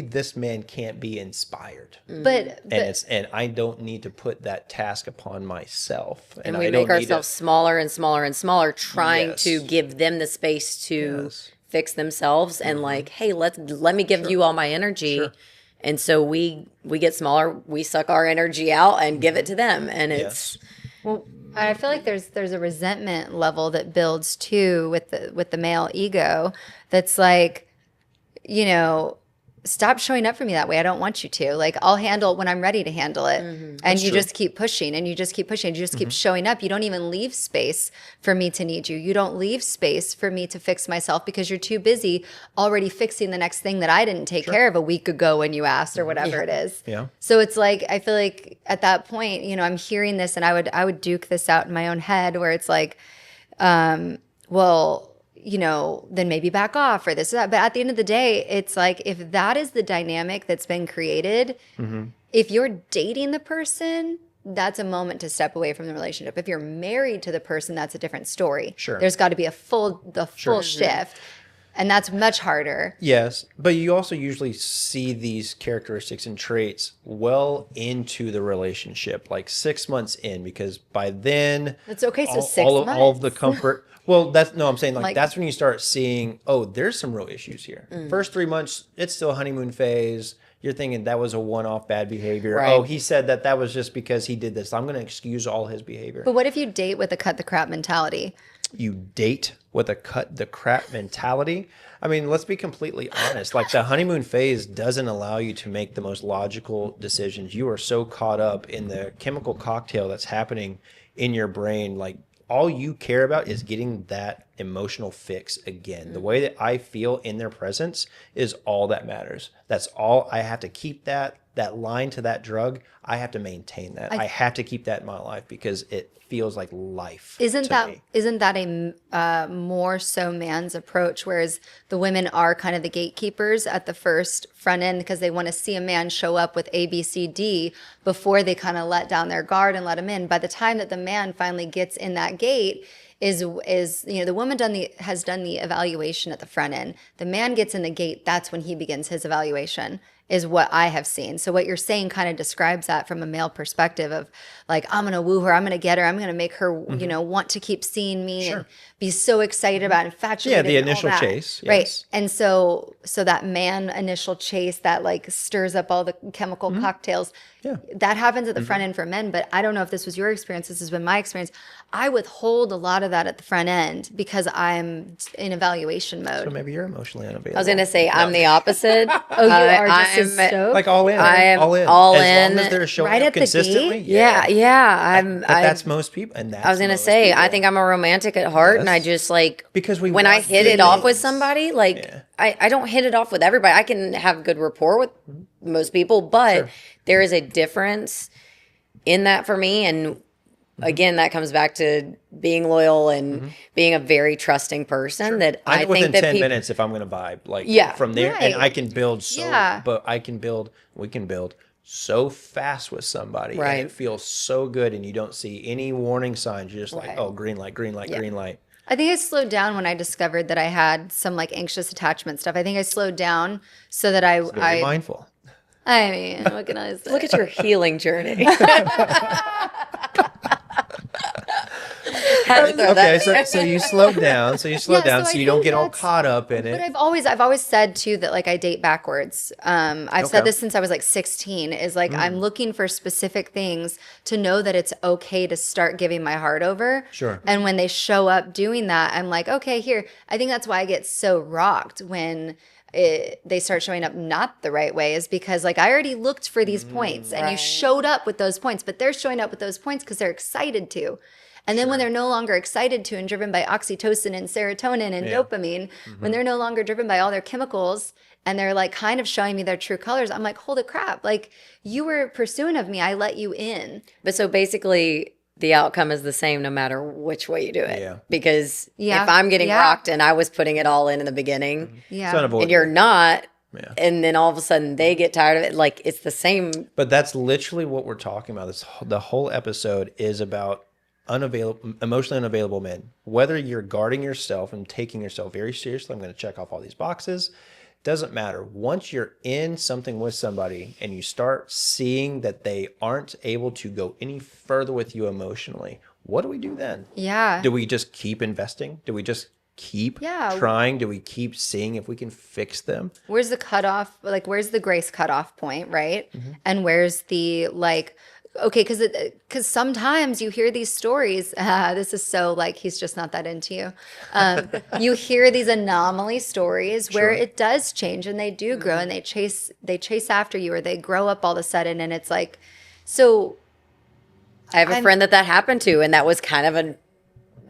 Speaker 2: this man can't be inspired.
Speaker 3: But
Speaker 2: And I don't need to put that task upon myself.
Speaker 1: And we make ourselves smaller and smaller and smaller, trying to give them the space to fix themselves. And like, hey, let me give you all my energy.
Speaker 2: Sure.
Speaker 1: And so we get smaller, we suck our energy out and give it to them. And it's
Speaker 3: well, I feel like there's a resentment level that builds too with the male ego that's like, you know, stop showing up for me that way. I don't want you to. Like, I'll handle it when I'm ready to handle it. And you just keep pushing and you just keep pushing. And you just keep showing up. You don't even leave space for me to need you. You don't leave space for me to fix myself because you're too busy already fixing the next thing that I didn't take care of a week ago when you asked or whatever it is.
Speaker 2: Yeah.
Speaker 3: So it's like, I feel like at that point, you know, I'm hearing this and I would duke this out in my own head where it's like, well, you know, then maybe back off or this or that. But at the end of the day, it's like, if that is the dynamic that's been created, if you're dating the person, that's a moment to step away from the relationship. If you're married to the person, that's a different story.
Speaker 2: Sure.
Speaker 3: There's got to be a full shift. And that's much harder.
Speaker 2: Yes, but you also usually see these characteristics and traits well into the relationship, like 6 months in, because by then
Speaker 3: That's okay. So
Speaker 2: all of the comfort. Well, I'm saying like that's when you start seeing, oh, there's some real issues here. First 3 months, it's still honeymoon phase. You're thinking that was a one-off bad behavior.
Speaker 1: Right.
Speaker 2: Oh, he said that was just because he did this. I'm going to excuse all his behavior.
Speaker 3: But what if you date with a cut the crap mentality?
Speaker 2: You date with a cut the crap mentality. I mean, let's be completely honest. Like, the honeymoon phase doesn't allow you to make the most logical decisions. You are so caught up in the chemical cocktail that's happening in your brain. Like, all you care about is getting that emotional fix again. The way that I feel in their presence is all that matters. That's all. I have to keep that line to that drug. I have to maintain that. I have to keep that in my life because it feels like life.
Speaker 3: Isn't that a more so man's approach, whereas the women are kind of the gatekeepers at the front end because they want to see a man show up with A, B, C, D before they kind of let down their guard and let him in. By the time that the man finally gets in that gate, is you know, the woman has done the evaluation at the front end. The man gets in the gate. That's when he begins his evaluation, is what I have seen. So what you're saying kind of describes that from a male perspective of like, I'm going to woo her, I'm going to get her, I'm going to make her, you know, want to keep seeing me and be so excited about infatuated.
Speaker 2: Yeah, the initial chase. Yes.
Speaker 3: Right. And so that man initial chase that like stirs up all the chemical cocktails, that happens at the front end for men. But I don't know if this was your experience. This has been my experience. I withhold a lot of that at the front end because I'm in evaluation mode.
Speaker 2: So maybe you're emotionally unavailable.
Speaker 1: I was going to say, I'm the opposite.
Speaker 3: Oh, you are just as stoked?
Speaker 2: Like all in.
Speaker 1: I am
Speaker 2: all in.
Speaker 1: all
Speaker 2: as
Speaker 1: in.
Speaker 2: long as they're showing
Speaker 3: Right
Speaker 2: up
Speaker 3: at the
Speaker 2: consistently.
Speaker 3: gate?
Speaker 1: Yeah.
Speaker 2: But that's most people. And that's
Speaker 1: I was going to
Speaker 2: most
Speaker 1: say,
Speaker 2: people.
Speaker 1: I think I'm a romantic at heart, and I just like,
Speaker 2: because
Speaker 1: when I hit it off with somebody, like I don't hit it off with everybody. I can have good rapport with most people, but there is a difference in that for me. And again, that comes back to being loyal and being a very trusting person that I think
Speaker 2: within
Speaker 1: that
Speaker 2: 10 minutes if I'm going to vibe like from there, and I can build but we can build so fast with somebody and it feels so good, and you don't see any warning signs. You're just like, oh, green light, green light, green light.
Speaker 3: I think I slowed down when I discovered that I had some like anxious attachment stuff. I think I slowed down so that I
Speaker 2: mindful.
Speaker 3: I mean, what can I say?
Speaker 1: Look at your healing journey.
Speaker 2: Okay, so you slowed down. So you slowed down, so you don't get all caught up in it.
Speaker 3: But I've always said too that like I date backwards. I've said this since I was like 16. Is like I'm looking for specific things to know that it's okay to start giving my heart over.
Speaker 2: Sure.
Speaker 3: And when they show up doing that, I'm like, okay, here. I think that's why I get so rocked when they start showing up not the right way, is because like I already looked for these points and you showed up with those points, but they're showing up with those points because they're excited to. And then when they're no longer excited to and driven by oxytocin and serotonin and dopamine, when they're no longer driven by all their chemicals and they're like kind of showing me their true colors, I'm like, holy crap, like you were pursuing of me, I let you in.
Speaker 1: But so basically the outcome is the same no matter which way you do it.
Speaker 2: Yeah.
Speaker 1: Because if I'm getting rocked and I was putting it all in the beginning
Speaker 2: It's unavoidable.
Speaker 1: and you're not,
Speaker 2: Yeah.
Speaker 1: And then all of a sudden they get tired of it. Like, it's the same.
Speaker 2: But that's literally what we're talking about. The whole episode is about emotionally unavailable men. Whether you're guarding yourself and taking yourself very seriously, I'm going to check off all these boxes. Doesn't matter. Once you're in something with somebody and you start seeing that they aren't able to go any further with you emotionally, what do we do then?
Speaker 3: Yeah.
Speaker 2: Do we just keep investing? Do we just keep trying? Do we keep seeing if we can fix them?
Speaker 3: Where's the cutoff? Like, where's the grace cutoff point, right? And where's the like? Okay, because sometimes you hear these stories. This is so like he's just not that into you. You hear these anomaly stories where it does change and they do grow and they chase after you, or they grow up all of a sudden, and it's like, so.
Speaker 1: I have a friend that happened to, and that was kind of
Speaker 3: An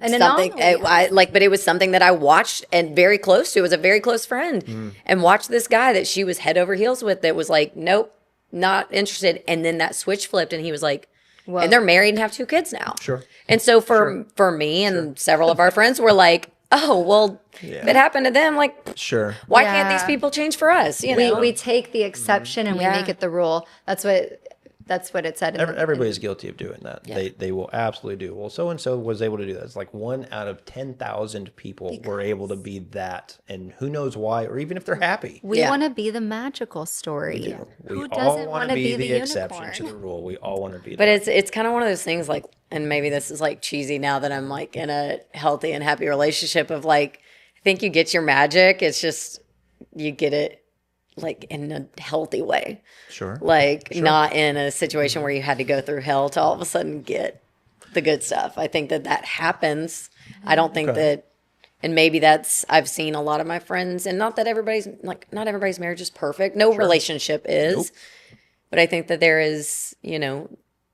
Speaker 1: something
Speaker 3: anomaly.
Speaker 1: but it was something that I watched and very close to. It was a very close friend, and watched this guy that she was head over heels with that was like, nope, not interested. And then that switch flipped, and he was like, and they're married and have 2 kids now.
Speaker 2: Sure.
Speaker 1: And so for me and several of our friends were like, oh, well, if it happened to them, like,
Speaker 2: Sure.
Speaker 1: why can't these people change for us? You know,
Speaker 3: We take the exception and we make it the rule. That's what it said.
Speaker 2: Everybody's guilty of doing that. Yeah. They will absolutely do. Well, so-and-so was able to do that. It's like 1 out of 10,000 people were able to be that. And who knows why, or even if they're happy.
Speaker 3: We want to be the magical story.
Speaker 2: We
Speaker 3: Who
Speaker 2: all
Speaker 3: doesn't
Speaker 2: want
Speaker 3: want
Speaker 2: to
Speaker 3: to
Speaker 2: be the
Speaker 3: unicorn?
Speaker 2: exception to the rule. We all want to be
Speaker 1: but
Speaker 2: that.
Speaker 1: it's kind of one of those things like, and maybe this is like cheesy now that I'm like in a healthy and happy relationship of like, I think you get your magic. It's just, you get it like in a healthy way.
Speaker 2: Sure.
Speaker 1: Like not in a situation where you had to go through hell to all of a sudden get the good stuff. I think that happens. I don't think that, and maybe that's, I've seen a lot of my friends, and not that everybody's like, not everybody's marriage is perfect. No relationship is, but I think that there is, you know,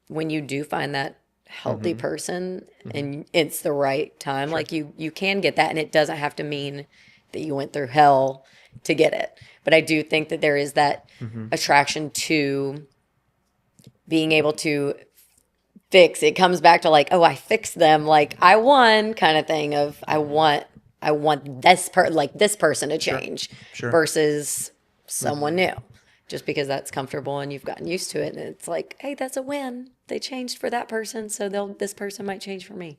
Speaker 1: when you do find that healthy person and it's the right time, like you can get that, and it doesn't have to mean that you went through hell to get it. But I do think that there is that attraction to being able to fix. It comes back to like, oh, I fixed them, like I won kind of thing of I want this this person to change versus someone new. Just because that's comfortable and you've gotten used to it, and it's like, hey, that's a win. They changed for that person, so this person might change for me.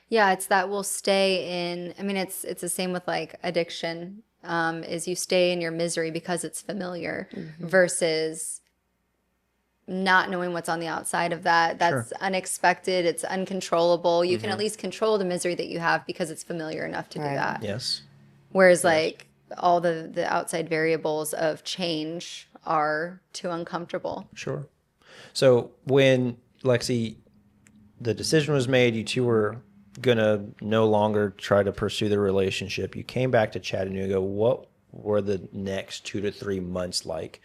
Speaker 3: Yeah, it's that we'll stay in. I mean, it's the same with like addiction. Is you stay in your misery because it's familiar versus not knowing what's on the outside of that. That's unexpected. It's uncontrollable. You can at least control the misery that you have because it's familiar enough to do that.
Speaker 2: Yes.
Speaker 3: Whereas like all the outside variables of change are too uncomfortable.
Speaker 2: Sure. So when, Lexi, the decision was made, you two were going to no longer try to pursue the relationship. You came back to Chattanooga. What were the next 2 to 3 months like?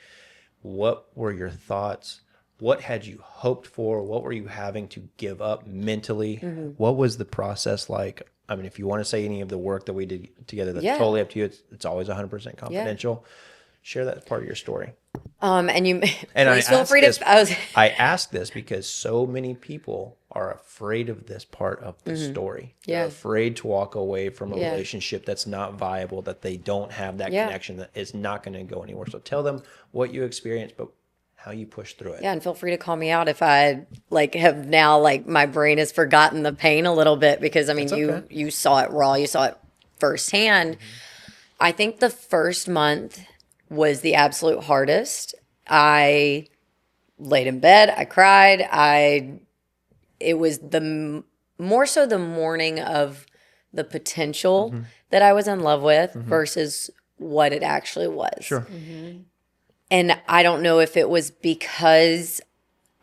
Speaker 2: What were your thoughts? What had you hoped for? What were you having to give up mentally? What was the process like? I mean, if you want to say any of the work that we did together, that's totally up to you. It's always 100% confidential. Share that as part of your story.
Speaker 1: And you
Speaker 2: And
Speaker 1: please feel free to.
Speaker 2: I ask this because so many people are afraid of this part of the story. They're afraid to walk away from a relationship that's not viable, that they don't have that connection, that is not going to go anywhere. So tell them what you experienced, but how you push through it.
Speaker 1: Yeah, and feel free to call me out if I like have now like my brain has forgotten the pain a little bit, because I mean you saw it raw, you saw it firsthand. I think the first month was the absolute hardest. I laid in bed, I cried, it was more so the morning of the potential that I was in love with versus what it actually was.
Speaker 2: Sure.
Speaker 1: And I don't know if it was because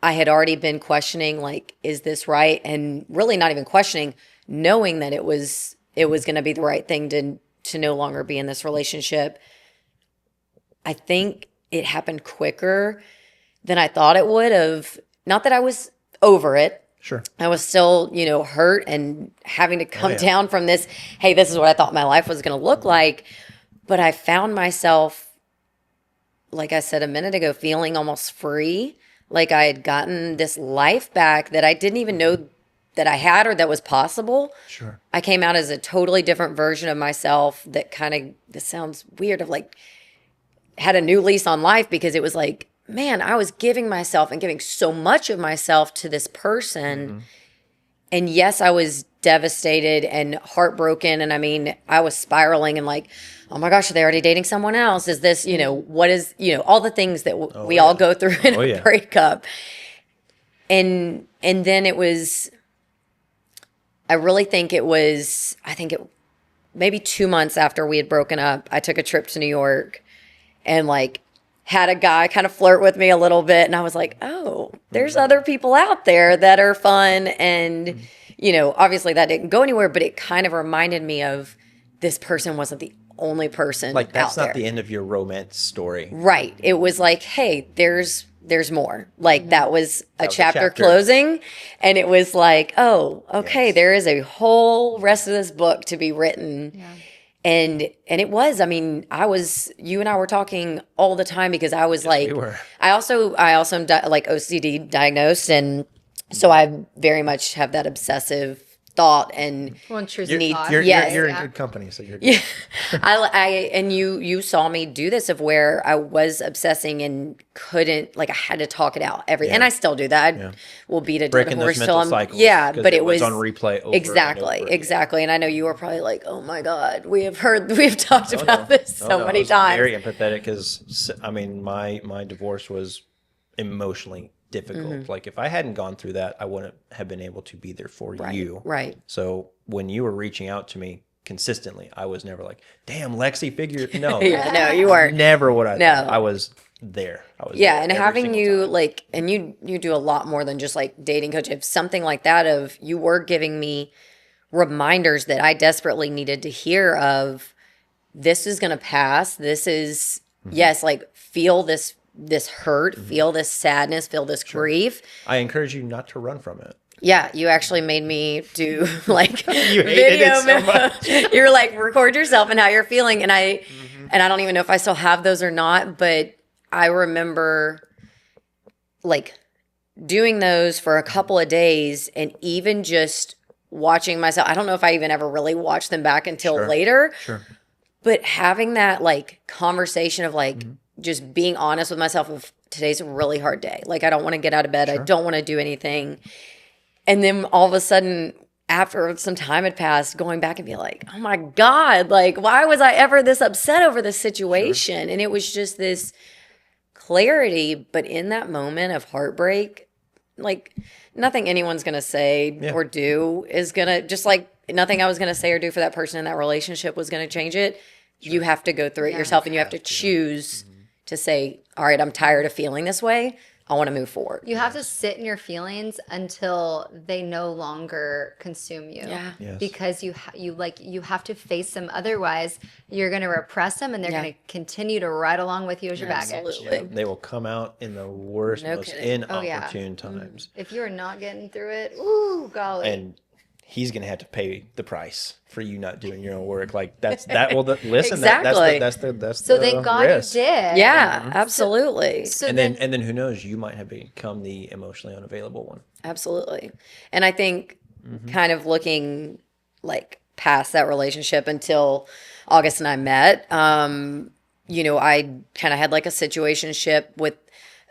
Speaker 1: I had already been questioning, like, is this right? And really not even questioning, knowing that it was going to be the right thing to no longer be in this relationship. I think it happened quicker than I thought it would have. Not that I was over it.
Speaker 2: Sure.
Speaker 1: I was still, hurt and having to come down from this, hey, this is what I thought my life was going to look like. But I found myself, like I said a minute ago, feeling almost free. Like I had gotten this life back that I didn't even know that I had or that was possible.
Speaker 2: Sure.
Speaker 1: I came out as a totally different version of myself that kind of, this sounds weird, of like had a new lease on life because it was like, man, I was giving myself and giving so much of myself to this person. And yes, I was devastated and heartbroken. And I mean, I was spiraling and like, oh my gosh, are they already dating someone else? Is this, what is, all the things that we all go through in a breakup. And then it was, I really think it was, maybe 2 months after we had broken up, I took a trip to New York and like had a guy kind of flirt with me a little bit. And I was like, oh, there's other people out there that are fun. And, obviously that didn't go anywhere, but it kind of reminded me of this person wasn't the only person
Speaker 2: Like that's
Speaker 1: out
Speaker 2: not
Speaker 1: there.
Speaker 2: the end of your romance story.
Speaker 1: Right. It was like, hey, there's more. Like that was a chapter
Speaker 2: chapter.
Speaker 1: closing. And it was like, oh, okay,
Speaker 2: Yes.
Speaker 1: there is a whole rest of this book to be written.
Speaker 3: Yeah.
Speaker 1: And it was, I mean, you and I were talking all the time because I was like,
Speaker 2: we were.
Speaker 1: I also am like OCD diagnosed. And so I very much have that obsessive thought and
Speaker 3: Well, intrusive
Speaker 2: You're,
Speaker 3: thoughts.
Speaker 2: you're,
Speaker 1: Yes.
Speaker 2: you're in
Speaker 3: Yeah.
Speaker 2: good company, so you're good.
Speaker 1: yeah, and you saw me do this of where I was obsessing and couldn't, like I had to talk it out and I still do that. I will beat a dead
Speaker 2: Breaking those
Speaker 1: horse till
Speaker 2: mental
Speaker 1: I'm,
Speaker 2: cycles.
Speaker 1: yeah,
Speaker 2: 'cause
Speaker 1: but it was
Speaker 2: on replay over
Speaker 1: exactly,
Speaker 2: and over again.
Speaker 1: exactly. And I know you were probably like, oh my God, we've talked about this
Speaker 2: Oh,
Speaker 1: so
Speaker 2: no, I
Speaker 1: many
Speaker 2: was
Speaker 1: times.
Speaker 2: Very empathetic because I mean, my divorce was emotionally difficult. Like if I hadn't gone through that, I wouldn't have been able to be there for you.
Speaker 1: Right.
Speaker 2: So when you were reaching out to me consistently, I was never like, "Damn, Lexi, figure." No,
Speaker 1: Yeah, no, you weren't.
Speaker 2: never what I
Speaker 1: No.
Speaker 2: thought. I was there. I was
Speaker 1: Yeah,
Speaker 2: there
Speaker 1: and
Speaker 2: every
Speaker 1: having
Speaker 2: single
Speaker 1: you
Speaker 2: time.
Speaker 1: like, and you do a lot more than just like dating coach. If something like that, of you were giving me reminders that I desperately needed to hear of, this is gonna pass. This is yes, like feel this hurt, feel this sadness, feel this grief.
Speaker 2: I encourage you not to run from it.
Speaker 1: Yeah, you actually made me do like
Speaker 2: You hated it so much.
Speaker 1: You're like record yourself and how you're feeling, and I don't even know if I still have those or not, but I remember like doing those for a couple of days and even just watching myself. I don't know if I even ever really watched them back until
Speaker 2: Sure.
Speaker 1: later,
Speaker 2: Sure.
Speaker 1: but having that like conversation of like just being honest with myself of today's a really hard day. Like I don't want to get out of bed. I don't want to do anything. And then all of a sudden, after some time had passed, going back and be like, oh my God, like, why was I ever this upset over this situation? And it was just this clarity. But in that moment of heartbreak, like, nothing anyone's going to say or do is going to, just like nothing I was going to say or do for that person in that relationship was going to change it. You have to go through it yourself and you have to choose to say, all right, I'm tired of feeling this way. I want to move forward.
Speaker 3: You have to sit in your feelings until they no longer consume you.
Speaker 1: Yeah.
Speaker 2: Yes.
Speaker 3: Because you have to face them. Otherwise, you're going to repress them, and they're going to continue to ride along with you as your baggage.
Speaker 1: Absolutely.
Speaker 2: They will come out in the worst,
Speaker 1: No
Speaker 2: most
Speaker 1: kidding.
Speaker 2: inopportune times.
Speaker 3: If you're not getting through it, ooh, golly.
Speaker 2: And he's gonna have to pay the price for you not doing your own work. Like listen.
Speaker 1: Exactly.
Speaker 2: That's
Speaker 3: so
Speaker 2: the
Speaker 3: thank God
Speaker 2: risk.
Speaker 3: you did.
Speaker 1: Yeah, absolutely.
Speaker 3: So
Speaker 2: And then who knows? You might have become the emotionally unavailable one.
Speaker 1: Absolutely. And I think kind of looking like past that relationship until August and I met, I kind of had like a situationship with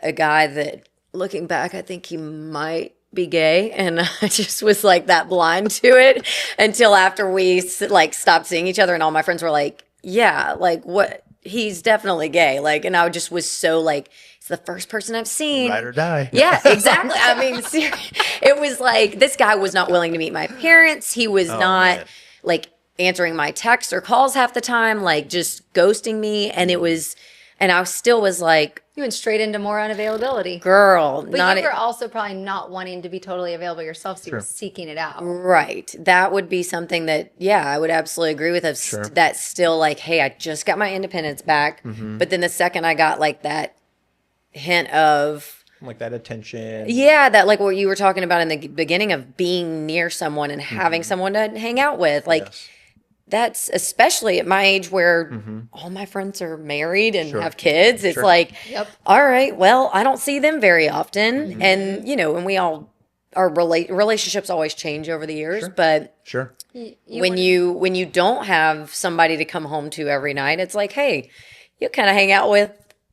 Speaker 1: a guy that looking back, I think he might be gay. And I just was like that blind to it until after we like stopped seeing each other. And all my friends were like, yeah, like what? He's definitely gay. Like, and I just was so like, it's the first person I've seen.
Speaker 2: Ride or die.
Speaker 1: Yeah, exactly. I mean, it was like this guy was not willing to meet my parents. He was not
Speaker 2: man.
Speaker 1: like answering my texts or calls half the time, like just ghosting me. And it was, and I still was like,
Speaker 3: you went straight into more unavailability.
Speaker 1: girl,
Speaker 3: But
Speaker 1: not
Speaker 3: you were also probably not wanting to be totally available yourself, so you were seeking it out.
Speaker 1: right. That would be something that, yeah, I would absolutely agree with. That's still like, hey, I just got my independence back. But then the second I got like that hint of,
Speaker 2: Like that attention.
Speaker 1: yeah, that like what you were talking about in the beginning of being near someone and having someone to hang out with. Like
Speaker 2: Yes.
Speaker 1: that's especially at my age where all my friends are married and have kids. It's like,
Speaker 3: Yep.
Speaker 1: all right, well, I don't see them very often. And, and we all, our relationships always change over the years. But
Speaker 2: Sure.
Speaker 1: when you don't have somebody to come home to every night, it's like, hey, you'll kind of hang out with,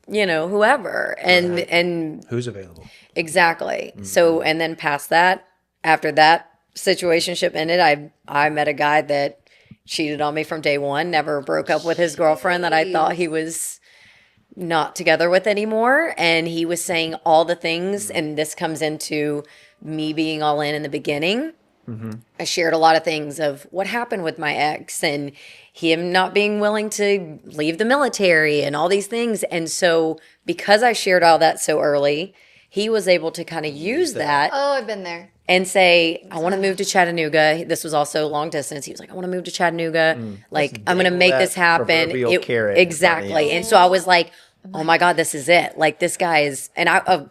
Speaker 1: whoever. And
Speaker 2: Who's available?
Speaker 1: exactly. So, and then past that, after that situationship ended, I met a guy that cheated on me from day one, never broke up with his girlfriend that I thought he was not together with anymore. And he was saying all the things, and this comes into me being all in the beginning. I shared a lot of things of what happened with my ex and him not being willing to leave the military and all these things. And so because I shared all that so early, he was able to kind of use that
Speaker 3: Oh, I've been there.
Speaker 1: and say, I want to move to Chattanooga. This was also long distance. He was like, I want to move to Chattanooga. Like, I'm going to make this happen.
Speaker 2: proverbial carrot in front of
Speaker 1: Exactly.
Speaker 2: you.
Speaker 1: And so I was like, oh my God, this is it. Like, this guy is, and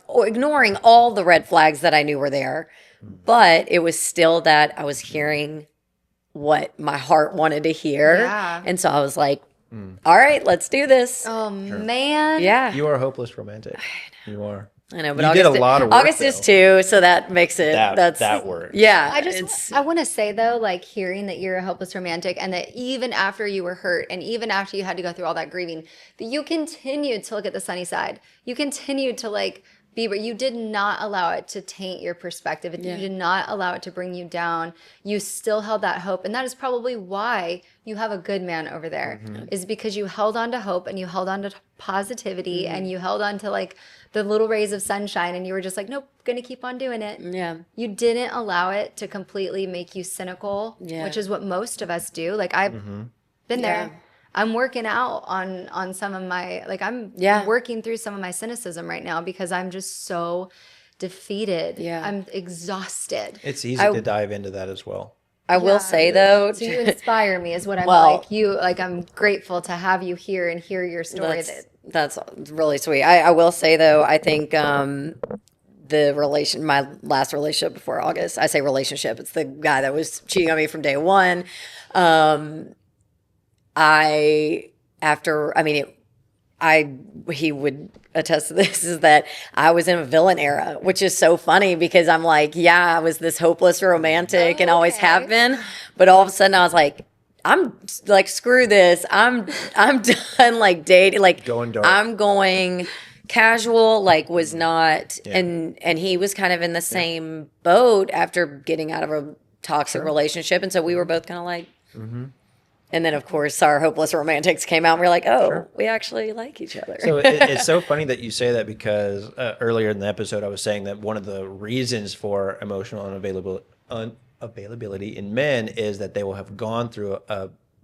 Speaker 1: ignoring all the red flags that I knew were there. But it was still that I was hearing what my heart wanted to hear.
Speaker 3: Yeah.
Speaker 1: And so I was like, all right, let's do this.
Speaker 3: Oh, man.
Speaker 1: Yeah.
Speaker 2: You are a hopeless romantic. You are.
Speaker 1: I know, but
Speaker 2: You
Speaker 1: August
Speaker 2: did a lot of work,
Speaker 1: August is
Speaker 2: though.
Speaker 1: too, so that makes it
Speaker 2: That works.
Speaker 1: Yeah,
Speaker 3: I want to say though, like hearing that you're a hopeless romantic and that even after you were hurt and even after you had to go through all that grieving, that you continued to look at the sunny side. You continued to like be, but you did not allow it to taint your perspective. You did not allow it to bring you down. You still held that hope. And that is probably why you have a good man over there, is because you held on to hope and you held on to positivity and you held on to like the little rays of sunshine and you were just like, nope, gonna keep on doing it.
Speaker 1: yeah.
Speaker 3: You didn't allow it to completely make you cynical,
Speaker 1: Yeah.
Speaker 3: which is what most of us do. Like I've been
Speaker 1: Yeah.
Speaker 3: there. I'm working out on some of my, like I'm
Speaker 1: Yeah.
Speaker 3: working through some of my cynicism right now because I'm just so defeated.
Speaker 1: Yeah.
Speaker 3: I'm exhausted.
Speaker 2: It's easy to dive into that as well.
Speaker 1: I will say though,
Speaker 3: So you inspire me is what I'm
Speaker 1: Well-
Speaker 3: I'm grateful to have you here and hear your story.
Speaker 1: that's really sweet. I will say though, I think my last relationship before August, I say relationship, it's the guy that was cheating on me from day one. He would attest to this, is that I was in a villain era, which is so funny because I'm like, yeah, I was this hopeless romantic and always have been. But all of a sudden I was like, I'm like, screw this. I'm done like dating, like
Speaker 2: Going dark.
Speaker 1: I'm going casual, like was not, and he was kind of in the same boat after getting out of a toxic relationship. And so we were both kind of like, and then of course our hopeless romantics came out and we were like, oh, we actually like each other.
Speaker 2: So it's so funny that you say that because earlier in the episode I was saying that one of the reasons for emotional unavailability in men is that they will have gone through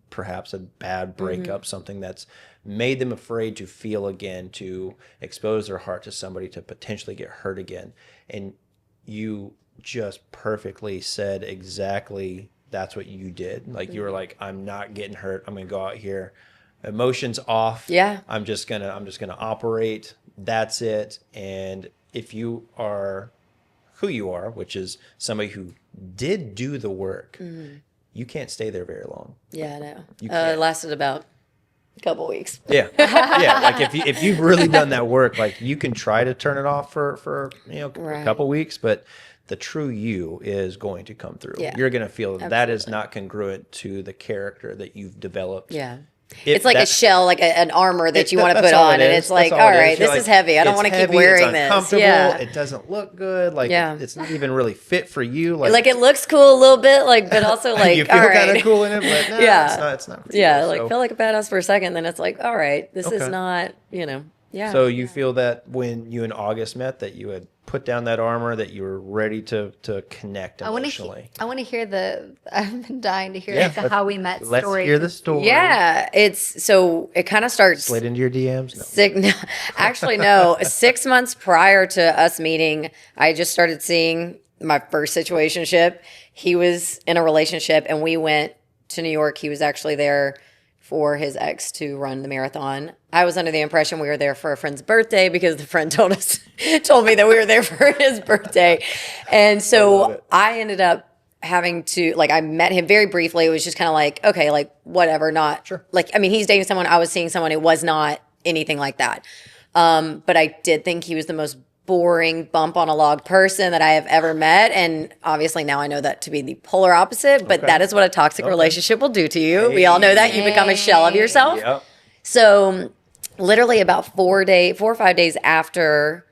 Speaker 2: perhaps a bad breakup, something that's made them afraid to feel again, to expose their heart to somebody, to potentially get hurt again. And you just perfectly said exactly that's what you did. Like you were like, I'm not getting hurt. I'm gonna go out here, emotions off.
Speaker 1: Yeah.
Speaker 2: I'm just gonna operate. That's it. And if you are who you are, which is somebody who did do the work, you can't stay there very long.
Speaker 1: Yeah, I know.
Speaker 2: You
Speaker 1: It
Speaker 2: can't.
Speaker 1: lasted about a couple weeks.
Speaker 2: Yeah. Yeah. Like if you've really done that work, like you can try to turn it off for a
Speaker 1: Right.
Speaker 2: couple weeks, but the true you is going to come through.
Speaker 1: Yeah.
Speaker 2: You're going to feel that is not congruent to the character that you've developed.
Speaker 1: Yeah.
Speaker 2: If
Speaker 1: It's like a
Speaker 2: that-
Speaker 1: shell, like an armor that you want to
Speaker 2: that's
Speaker 1: put
Speaker 2: all
Speaker 1: on.
Speaker 2: it
Speaker 1: And
Speaker 2: is.
Speaker 1: it's like,
Speaker 2: That's
Speaker 1: all
Speaker 2: it
Speaker 1: right,
Speaker 2: is. You're
Speaker 1: this is
Speaker 2: like,
Speaker 1: heavy. I don't
Speaker 2: it's
Speaker 1: want to keep
Speaker 2: heavy,
Speaker 1: wearing
Speaker 2: it's
Speaker 1: this.
Speaker 2: uncomfortable,
Speaker 1: Yeah.
Speaker 2: It doesn't look good. Like
Speaker 1: Yeah.
Speaker 2: it's not even really fit for you.
Speaker 1: Like it looks cool a little bit, like, but also like,
Speaker 2: you feel
Speaker 1: all
Speaker 2: kind
Speaker 1: right.
Speaker 2: of cool in it, but no,
Speaker 1: Yeah.
Speaker 2: it's not for
Speaker 1: Yeah,
Speaker 2: you.
Speaker 1: like
Speaker 2: So-
Speaker 1: feel like a badass for a second, then it's like, all right, this is
Speaker 2: Okay.
Speaker 1: not, yeah.
Speaker 2: So you feel that when you and August met, that you had put down that armor, that you were ready to connect emotionally.
Speaker 3: I want to hear I've been dying to hear
Speaker 2: Yeah,
Speaker 3: the how we met
Speaker 2: Let's
Speaker 3: story.
Speaker 2: hear the story.
Speaker 1: Yeah, it kind of starts
Speaker 2: Slid into your DMs. No.
Speaker 1: Actually, no. 6 months prior to us meeting, I just started seeing my first situationship. He was in a relationship, and we went to New York. He was actually there for his ex to run the marathon. I was under the impression we were there for a friend's birthday because the friend told me that we were there for his birthday. And so I ended up having to, like, I met him very briefly. It was just kind of like, okay, like, whatever, not, like, I mean, he's dating someone, I was seeing someone, it was not anything like that. But I did think he was the most boring bump on a log person that I have ever met. And obviously now I know that to be the polar opposite, but that is what a toxic relationship will do to you. We all know that. You become a shell of yourself.
Speaker 2: Yep.
Speaker 1: So literally about 4 or 5 days after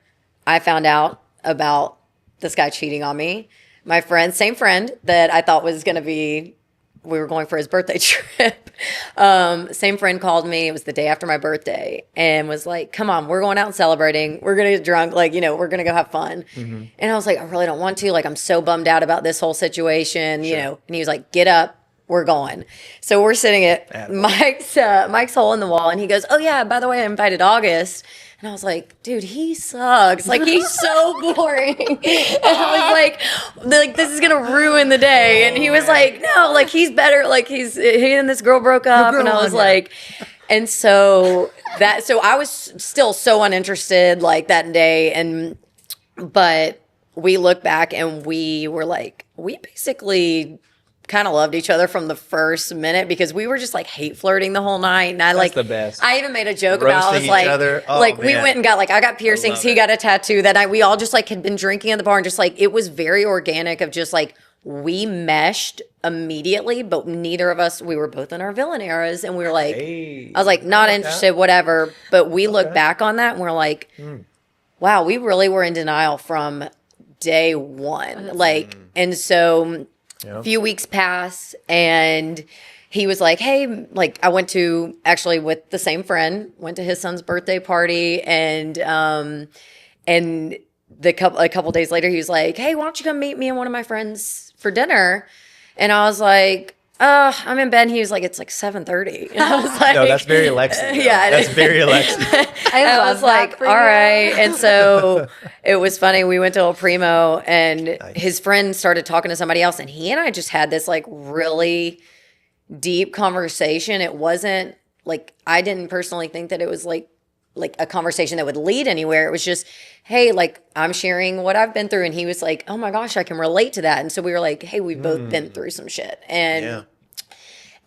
Speaker 1: I found out about this guy cheating on me, my friend, same friend that I thought was going to be, we were going for his birthday trip. Same friend called me. It was the day after my birthday and was like, come on, we're going out and celebrating. We're going to get drunk. Like, you know, we're going to go have fun. And I was like, I really don't want to. Like, I'm so bummed out about this whole situation, you know. And he was like, get up. We're going. So we're sitting at Mike's hole in the wall. And he goes, oh, yeah, by the way, I invited August. And I was like, dude, he sucks. Like, he's so boring. And I was like, this is going to ruin the day. And he was like, no, like, he's better. Like, he and this girl broke up. And I was like, and so I was still so uninterested, like, that day. But we look back and we were like, we basically kind of loved each other from the first minute because we were just like hate flirting the whole night. And
Speaker 2: That's the best.
Speaker 1: I even made a joke about, I was
Speaker 2: Roasting
Speaker 1: like,
Speaker 2: each other. Oh,
Speaker 1: we went and got like, I got piercings, he got a tattoo that night. We all just like had been drinking at the bar and just like, it was very organic of just like, we meshed immediately, but neither of us, we were both in our villain eras and we were like, I was like, not interested, whatever. But we look back on that and we're like, wow, we really were in denial from day one. Like, and so a few weeks pass and he was like, hey, like I went to actually with the same friend, went to his son's birthday party and a couple days later, he was like, hey, why don't you come meet me and one of my friends for dinner? And I was like, I'm in bed. And he was like, it's like 7:30. And I was like,
Speaker 2: no, that's very Lexi.
Speaker 1: Yeah,
Speaker 2: that's very Lexi.
Speaker 1: I was like, all right. And so it was funny. We went to El Primo and his friend started talking to somebody else. And he and I just had this like really deep conversation. It wasn't like, I didn't personally think that it was like a conversation that would lead anywhere. It was just, hey, like I'm sharing what I've been through. And he was like, oh my gosh, I can relate to that. And so we were like, hey, we've both been through some shit.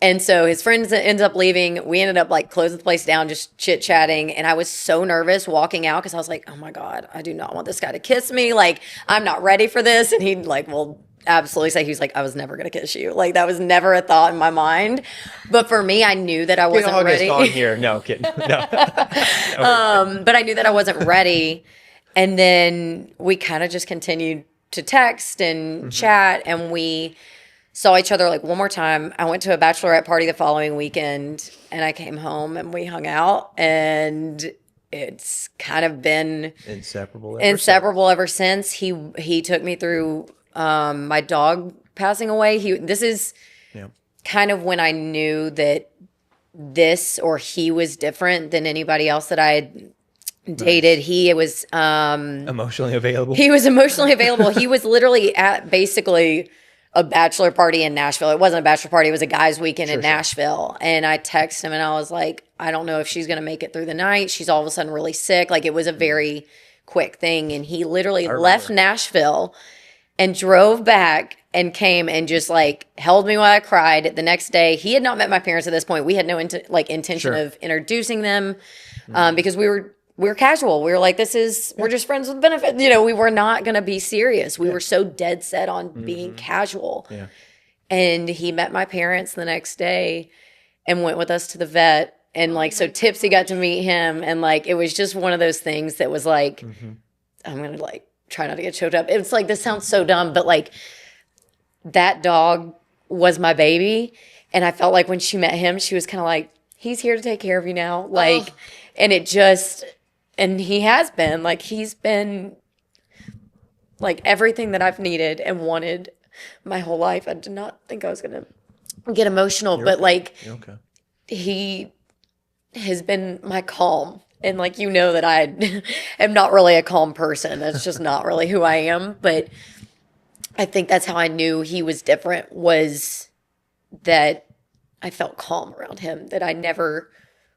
Speaker 1: And so his friends ended up leaving. We ended up like closing the place down, just chit chatting. And I was so nervous walking out because I was like, oh my God, I do not want this guy to kiss me. Like, I'm not ready for this. And he'd like, well, absolutely say, he was like, I was never going to kiss you. Like, that was never a thought in my mind. But for me, I knew that I wasn't ready.
Speaker 2: On here. No, kidding. No.
Speaker 1: But I knew that I wasn't ready. And then we kind of just continued to text and chat. And we saw each other like one more time. I went to a bachelorette party the following weekend and I came home and we hung out and it's kind of been inseparable ever since. He took me through my dog passing away. This is kind of when I knew that he was different than anybody else that I had dated. Nice. He was
Speaker 2: emotionally available.
Speaker 1: He was emotionally available. He was literally at basically a bachelor party in Nashville. It wasn't a bachelor party. It was a guys' weekend in Nashville. And I texted him and I was like, I don't know if she's going to make it through the night. She's all of a sudden really sick. Like it was a very quick thing. And he literally left Nashville and drove back and came and just like held me while I cried. The next day, he had not met my parents at this point. We had no intention of introducing them because we were casual. We were like, we're just friends with benefits. You know, we were not going to be serious. We were so dead set on being casual. Yeah. And he met my parents the next day and went with us to the vet. And like, so Tipsy got to meet him. And like, it was just one of those things that was like, I'm going to like try not to get choked up. It's like, this sounds so dumb, but like that dog was my baby. And I felt like when she met him, she was kind of like, he's here to take care of you now. Like, and it just... And he has been, like, he's been, like, everything that I've needed and wanted my whole life. I did not think I was going to get emotional, but, like, he has been my calm. And, like, you know that I am not really a calm person. That's just not really who I am. But I think that's how I knew he was different, was that I felt calm around him, that I never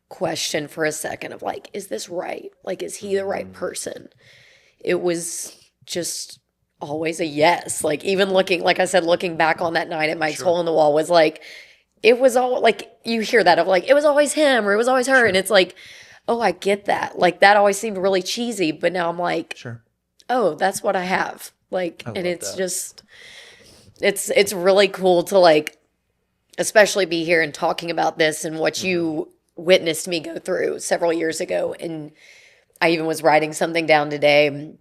Speaker 1: question for a second of like, is this right? Like, is he the right person? It was just always a yes. Like, even looking back on that night at Mike's hole in the wall was like, it was all like, you hear that of like, it was always him or it was always her. And it's like, oh, I get that. Like, that always seemed really cheesy, but now I'm like, oh, that's what I have. Like, and it's just, it's really cool to like, especially be here and talking about this and what you witnessed me go through several years ago. And I even was writing something down today,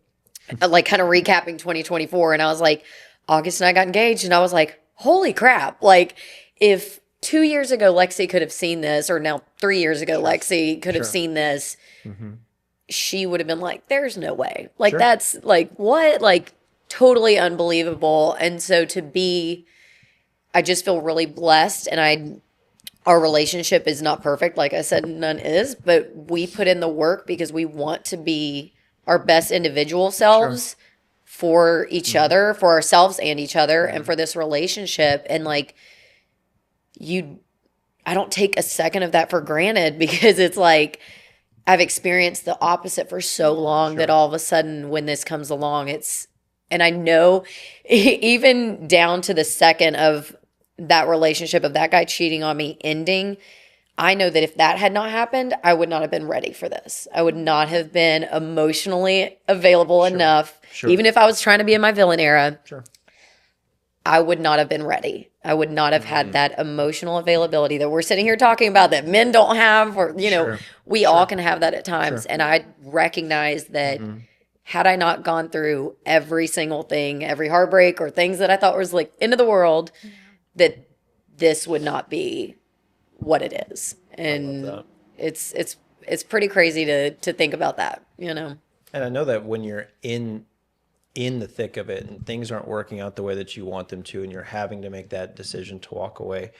Speaker 1: like kind of recapping 2024. And I was like, August and I got engaged. And I was like, holy crap. Like, if 2 years ago Lexi could have seen this, or now 3 years ago Lexi could have seen this, she would have been like, there's no way. Like, that's like, what? Like, totally unbelievable. And so I just feel really blessed. And our relationship is not perfect. Like I said, none is, but we put in the work because we want to be our best individual selves for each other, for ourselves and each other, and for this relationship. And like, I don't take a second of that for granted, because it's like, I've experienced the opposite for so long that all of a sudden when this comes along, and I know even down to the second of that relationship, of that guy cheating on me ending, I know that if that had not happened, I would not have been ready for this. I would not have been emotionally available enough. Even if I was trying to be in my villain era, I would not have been ready. I would not have had that emotional availability that we're sitting here talking about, that men don't have, or, we all can have that at times. And I recognize that had I not gone through every single thing, every heartbreak or things that I thought was like end of the world, that this would not be what it is. And it's pretty crazy to think about that, And
Speaker 2: I know that when you're in the thick of it and things aren't working out the way that you want them to, and you're having to make that decision to walk away,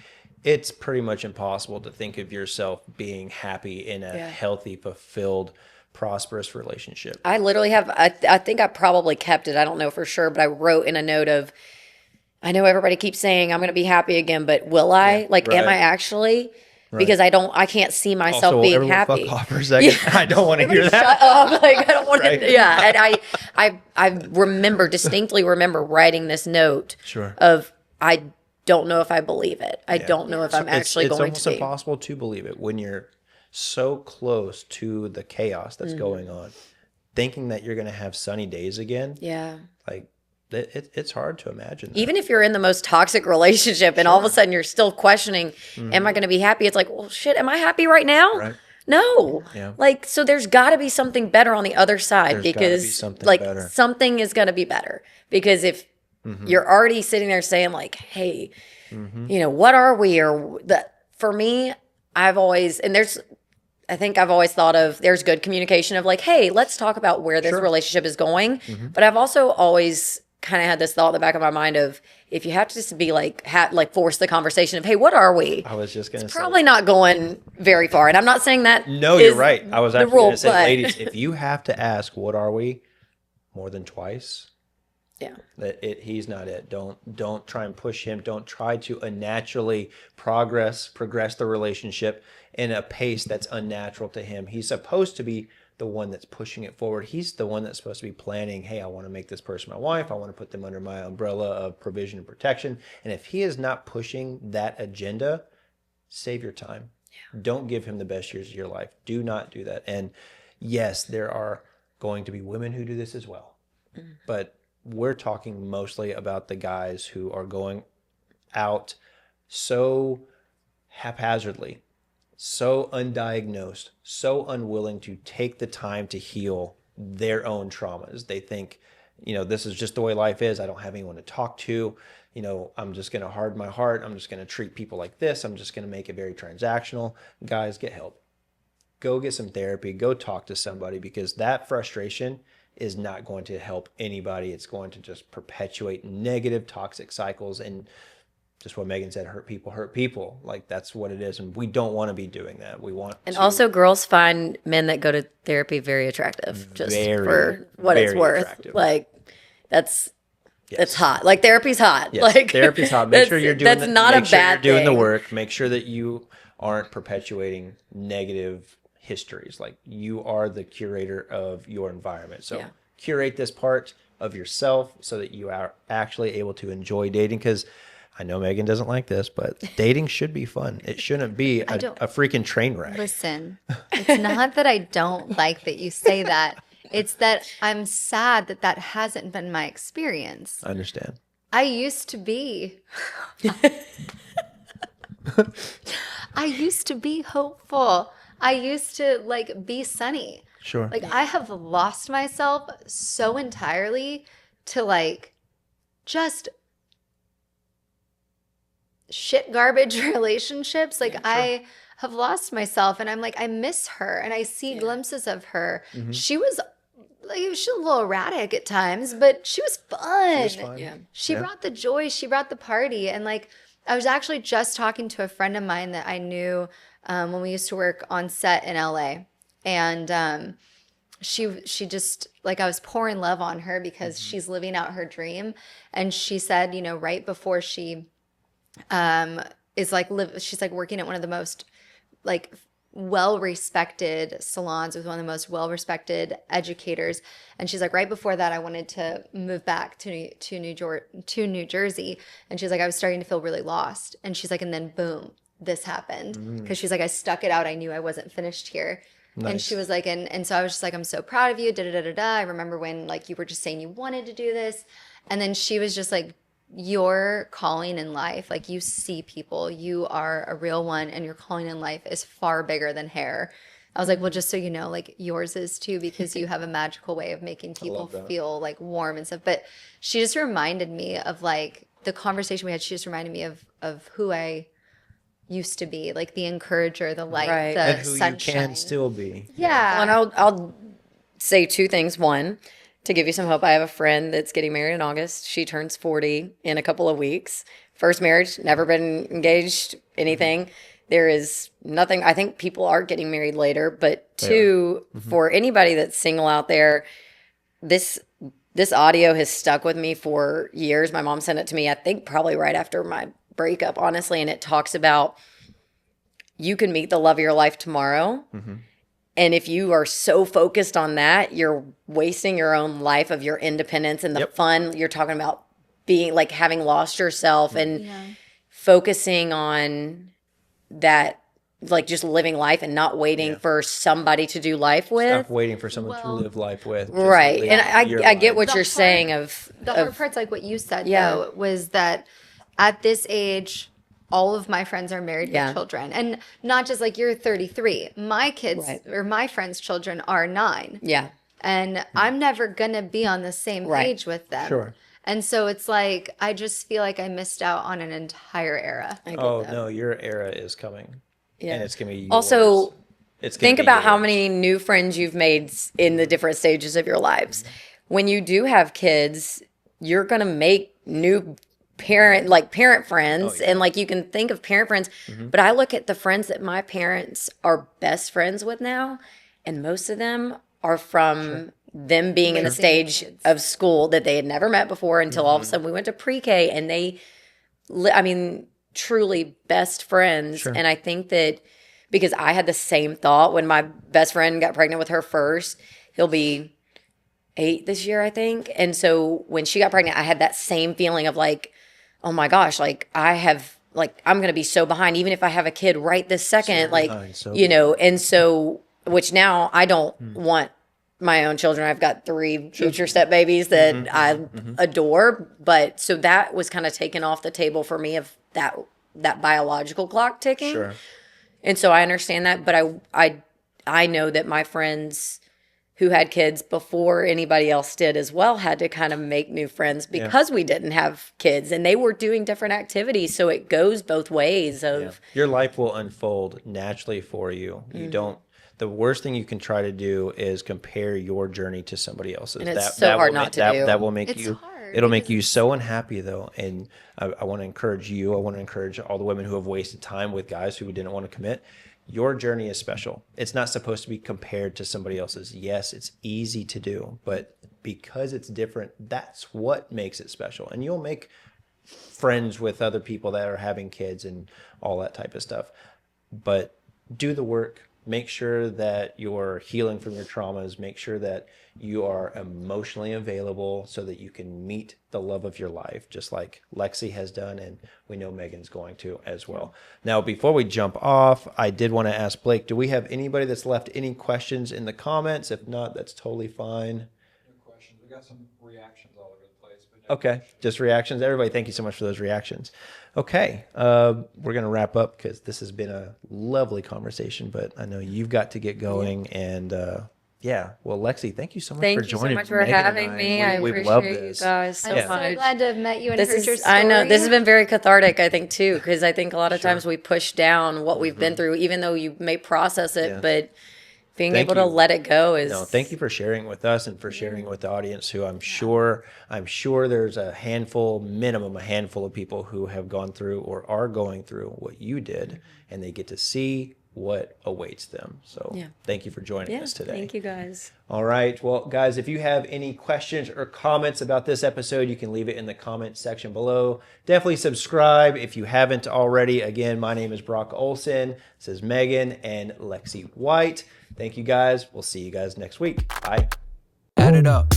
Speaker 2: it's pretty much impossible to think of yourself being happy in a healthy, fulfilled, prosperous relationship.
Speaker 1: I literally have, I think I probably kept it. I don't know for sure, but I wrote in a note of, I know everybody keeps saying I'm going to be happy again, but will I? Am I actually? Because I can't see myself
Speaker 2: also,
Speaker 1: being happy.
Speaker 2: Fuck off for a second. I don't want to hear that.
Speaker 1: Shut up. Like, I don't want to. Yeah. And I distinctly remember writing this note of, I don't know if I believe it. I don't know if I'm actually going to be.
Speaker 2: It's almost impossible to believe it when you're so close to the chaos that's going on. Thinking that you're going to have sunny days again.
Speaker 1: Yeah.
Speaker 2: Like, it's hard to imagine that.
Speaker 1: Even if you're in the most toxic relationship and all of a sudden you're still questioning, am I going to be happy? It's like, well, shit, am I happy right now?
Speaker 2: Right.
Speaker 1: No.
Speaker 2: Yeah.
Speaker 1: Like, so there's got to be something better on the other side, because
Speaker 2: better.
Speaker 1: Something is going to be better. Because if you're already sitting there saying like, hey, what are we? Or for me, I've always thought of, there's good communication of like, hey, let's talk about where this relationship is going. But I've also always kind of had this thought in the back of my mind of, if you have to just be like, force the conversation of, hey, what are we?
Speaker 2: I was just going to say.
Speaker 1: Probably not going very far. And I'm not saying that.
Speaker 2: No, you're right. I was actually going to say,
Speaker 1: but
Speaker 2: ladies, if you have to ask, what are we, more than twice, he's not it. Don't try and push him. Don't try to unnaturally progress the relationship in a pace that's unnatural to him. He's supposed to be the one that's pushing it forward. He's the one that's supposed to be planning, hey, I want to make this person my wife. I want to put them under my umbrella of provision and protection. And if he is not pushing that agenda, save your time. Don't give him the best years of your life. Do not do that. And yes, there are going to be women who do this as well. But we're talking mostly about the guys who are going out so haphazardly, so undiagnosed, so unwilling to take the time to heal their own traumas. They think, this is just the way life is. I don't have anyone to talk to. I'm just going to harden my heart. I'm just going to treat people like this. I'm just going to make it very transactional. Guys, get help. Go get some therapy. Go talk to somebody, because that frustration is not going to help anybody. It's going to just perpetuate negative, toxic cycles. And just what Megan said, hurt people. Like, that's what it is. And we don't want to be doing that. Also,
Speaker 1: girls find men that go to therapy very attractive, just for what it's worth. Attractive. Like, that's hot. Like, therapy's hot.
Speaker 2: Yes, like, therapy's hot. Make sure you're doing
Speaker 1: that's not a bad
Speaker 2: thing. Doing the
Speaker 1: thing.
Speaker 2: work. Make sure that you aren't perpetuating negative histories. Like, you are the curator of your environment. So curate this part of yourself so that you are actually able to enjoy dating. Because I know Megan doesn't like this, but dating should be fun. It shouldn't be a freaking train wreck.
Speaker 3: Listen, it's not that I don't like that you say that. It's that I'm sad that hasn't been my experience.
Speaker 2: I understand.
Speaker 3: I used to be. I used to be hopeful. I used to like be sunny.
Speaker 2: Sure.
Speaker 3: Like I have lost myself so entirely to like just shit garbage relationships. Like I have lost myself and I'm like, I miss her and I see glimpses of her. She was like, she was a little erratic at times, but she was fun.
Speaker 2: She was fun.
Speaker 1: Yeah.
Speaker 3: She brought the joy. She brought the party. And like, I was actually just talking to a friend of mine that I knew when we used to work on set in LA. And she just like I was pouring love on her because she's living out her dream. And she said, you know, right before she is like she's like working at one of the most like well-respected salons with one of the most well-respected educators, and she's like, right before that I wanted to move back to New Jersey, and she's like, I was starting to feel really lost, and she's like, and then boom, this happened, because she's like, I stuck it out, I knew I wasn't finished here.
Speaker 2: Nice.
Speaker 3: And she was like, and so I was just like, I'm so proud of you, da da da da da. I remember when like you were just saying you wanted to do this, and then she was just like, your calling in life, like you see people, you are a real one, and your calling in life is far bigger than hair. I was like, well, just so you know, like yours is too, because you have a magical way of making people feel like warm and stuff. But she just reminded me of like the conversation we had. She just reminded me of who I used to be, like the encourager, the light,
Speaker 1: Right.
Speaker 3: the
Speaker 2: And who
Speaker 3: sunshine.
Speaker 2: you can still be.
Speaker 3: Yeah.
Speaker 1: And I'll say two things. One, to give you some hope, I have a friend that's getting married in August. She turns 40 in a couple of weeks. First marriage, never been engaged, anything. There is nothing. I think people are getting married later. But two, for anybody that's single out there, this audio has stuck with me for years. My mom sent it to me, I think probably right after my breakup, honestly. And it talks about you can meet the love of your life tomorrow. And if you are so focused on that, you're wasting your own life of your independence and the fun. You're talking about being like having lost yourself and focusing on that, like just living life and not waiting for somebody to do life with.
Speaker 2: Stop waiting for someone to live life with. Just
Speaker 1: Right.
Speaker 2: live
Speaker 1: And
Speaker 2: your
Speaker 1: I get
Speaker 2: life.
Speaker 1: what you're saying of
Speaker 3: The hard part's like what you said,
Speaker 1: Yeah.
Speaker 3: though, was that at this age, all of my friends are married with children. And not just like you're 33. My kids or my friends' children are 9.
Speaker 1: Yeah.
Speaker 3: And I'm never going to be on the same page with them.
Speaker 2: Sure.
Speaker 3: And so it's like, I just feel like I missed out on an entire era.
Speaker 1: I get
Speaker 2: Oh,
Speaker 1: that.
Speaker 2: no, your era is coming.
Speaker 1: Yeah.
Speaker 2: And it's going to be yours.
Speaker 1: Also,
Speaker 2: it's gonna
Speaker 1: think
Speaker 2: be
Speaker 1: about how
Speaker 2: yours.
Speaker 1: many new friends you've made in the different stages of your lives. When you do have kids, you're going to make new parent friends, and like you can think of parent friends, but I look at the friends that my parents are best friends with now, and most of them are from them being in the stage of school that they had never met before until all of a sudden we went to pre-K, and I mean, truly best friends. And I think that because I had the same thought when my best friend got pregnant with her first, he'll be 8 this year, I think. And so when she got pregnant, I had that same feeling of like, oh my gosh, like I'm going to be so behind, even if I have a kid right this second, you know, and so, which now I don't want my own children. I've got 3 future step babies that I adore. But so that was kind of taken off the table for me of that biological clock ticking.
Speaker 2: Sure.
Speaker 1: And so I understand that, but I know that my friends who had kids before anybody else did as well had to kind of make new friends because we didn't have kids, and they were doing different activities. So it goes both ways of
Speaker 2: your life will unfold naturally for you. You don't, the worst thing you can try to do is compare your journey to somebody else's.
Speaker 1: And it's so hard not to do.
Speaker 2: That will make
Speaker 3: It's
Speaker 2: you,
Speaker 3: hard
Speaker 2: it'll make you so unhappy though. And I want to encourage you. I want to encourage all the women who have wasted time with guys who didn't want to commit. Your journey is special. It's not supposed to be compared to somebody else's. Yes, it's easy to do, but because it's different, that's what makes it special. And you'll make friends with other people that are having kids and all that type of stuff. But do the work. Make sure that you're healing from your traumas. Make sure that you are emotionally available so that you can meet the love of your life, just like Lexi has done, and we know Megan's going to as well. Now, before we jump off, I did want to ask Blake, do we have anybody that's left any questions in the comments? If not, that's totally fine.
Speaker 4: No questions. We got some reactions all over the place, but
Speaker 2: Okay, just reactions. Everybody, thank you so much for those reactions. Okay, we're going to wrap up because this has been a lovely conversation, but I know you've got to get going. And yeah, well, Lexi, thank you so much for joining.
Speaker 1: Thank you so much for
Speaker 2: Megan and
Speaker 1: having me. I
Speaker 2: We've loved
Speaker 1: appreciate you
Speaker 2: this.
Speaker 1: guys so
Speaker 3: I'm
Speaker 1: much.
Speaker 3: so glad to have met you and heard your story.
Speaker 1: I know this has been very cathartic, I think, too, because I think a lot of times we push down what we've been through, even though you may process it,
Speaker 2: Yeah.
Speaker 1: but being
Speaker 2: Thank
Speaker 1: able to
Speaker 2: you.
Speaker 1: let it go is.
Speaker 2: No, thank you for sharing with us and for sharing with the audience, who I'm sure there's a minimum a handful of people who have gone through or are going through what you did, and they get to see what awaits them. So thank you for joining us today.
Speaker 1: Thank you, guys.
Speaker 2: All right. Well, guys, if you have any questions or comments about this episode, you can leave it in the comment section below. Definitely subscribe if you haven't already. Again, my name is Brock Olson. This is Megan and Lexi White. Thank you, guys. We'll see you guys next week. Bye.
Speaker 4: Add it up.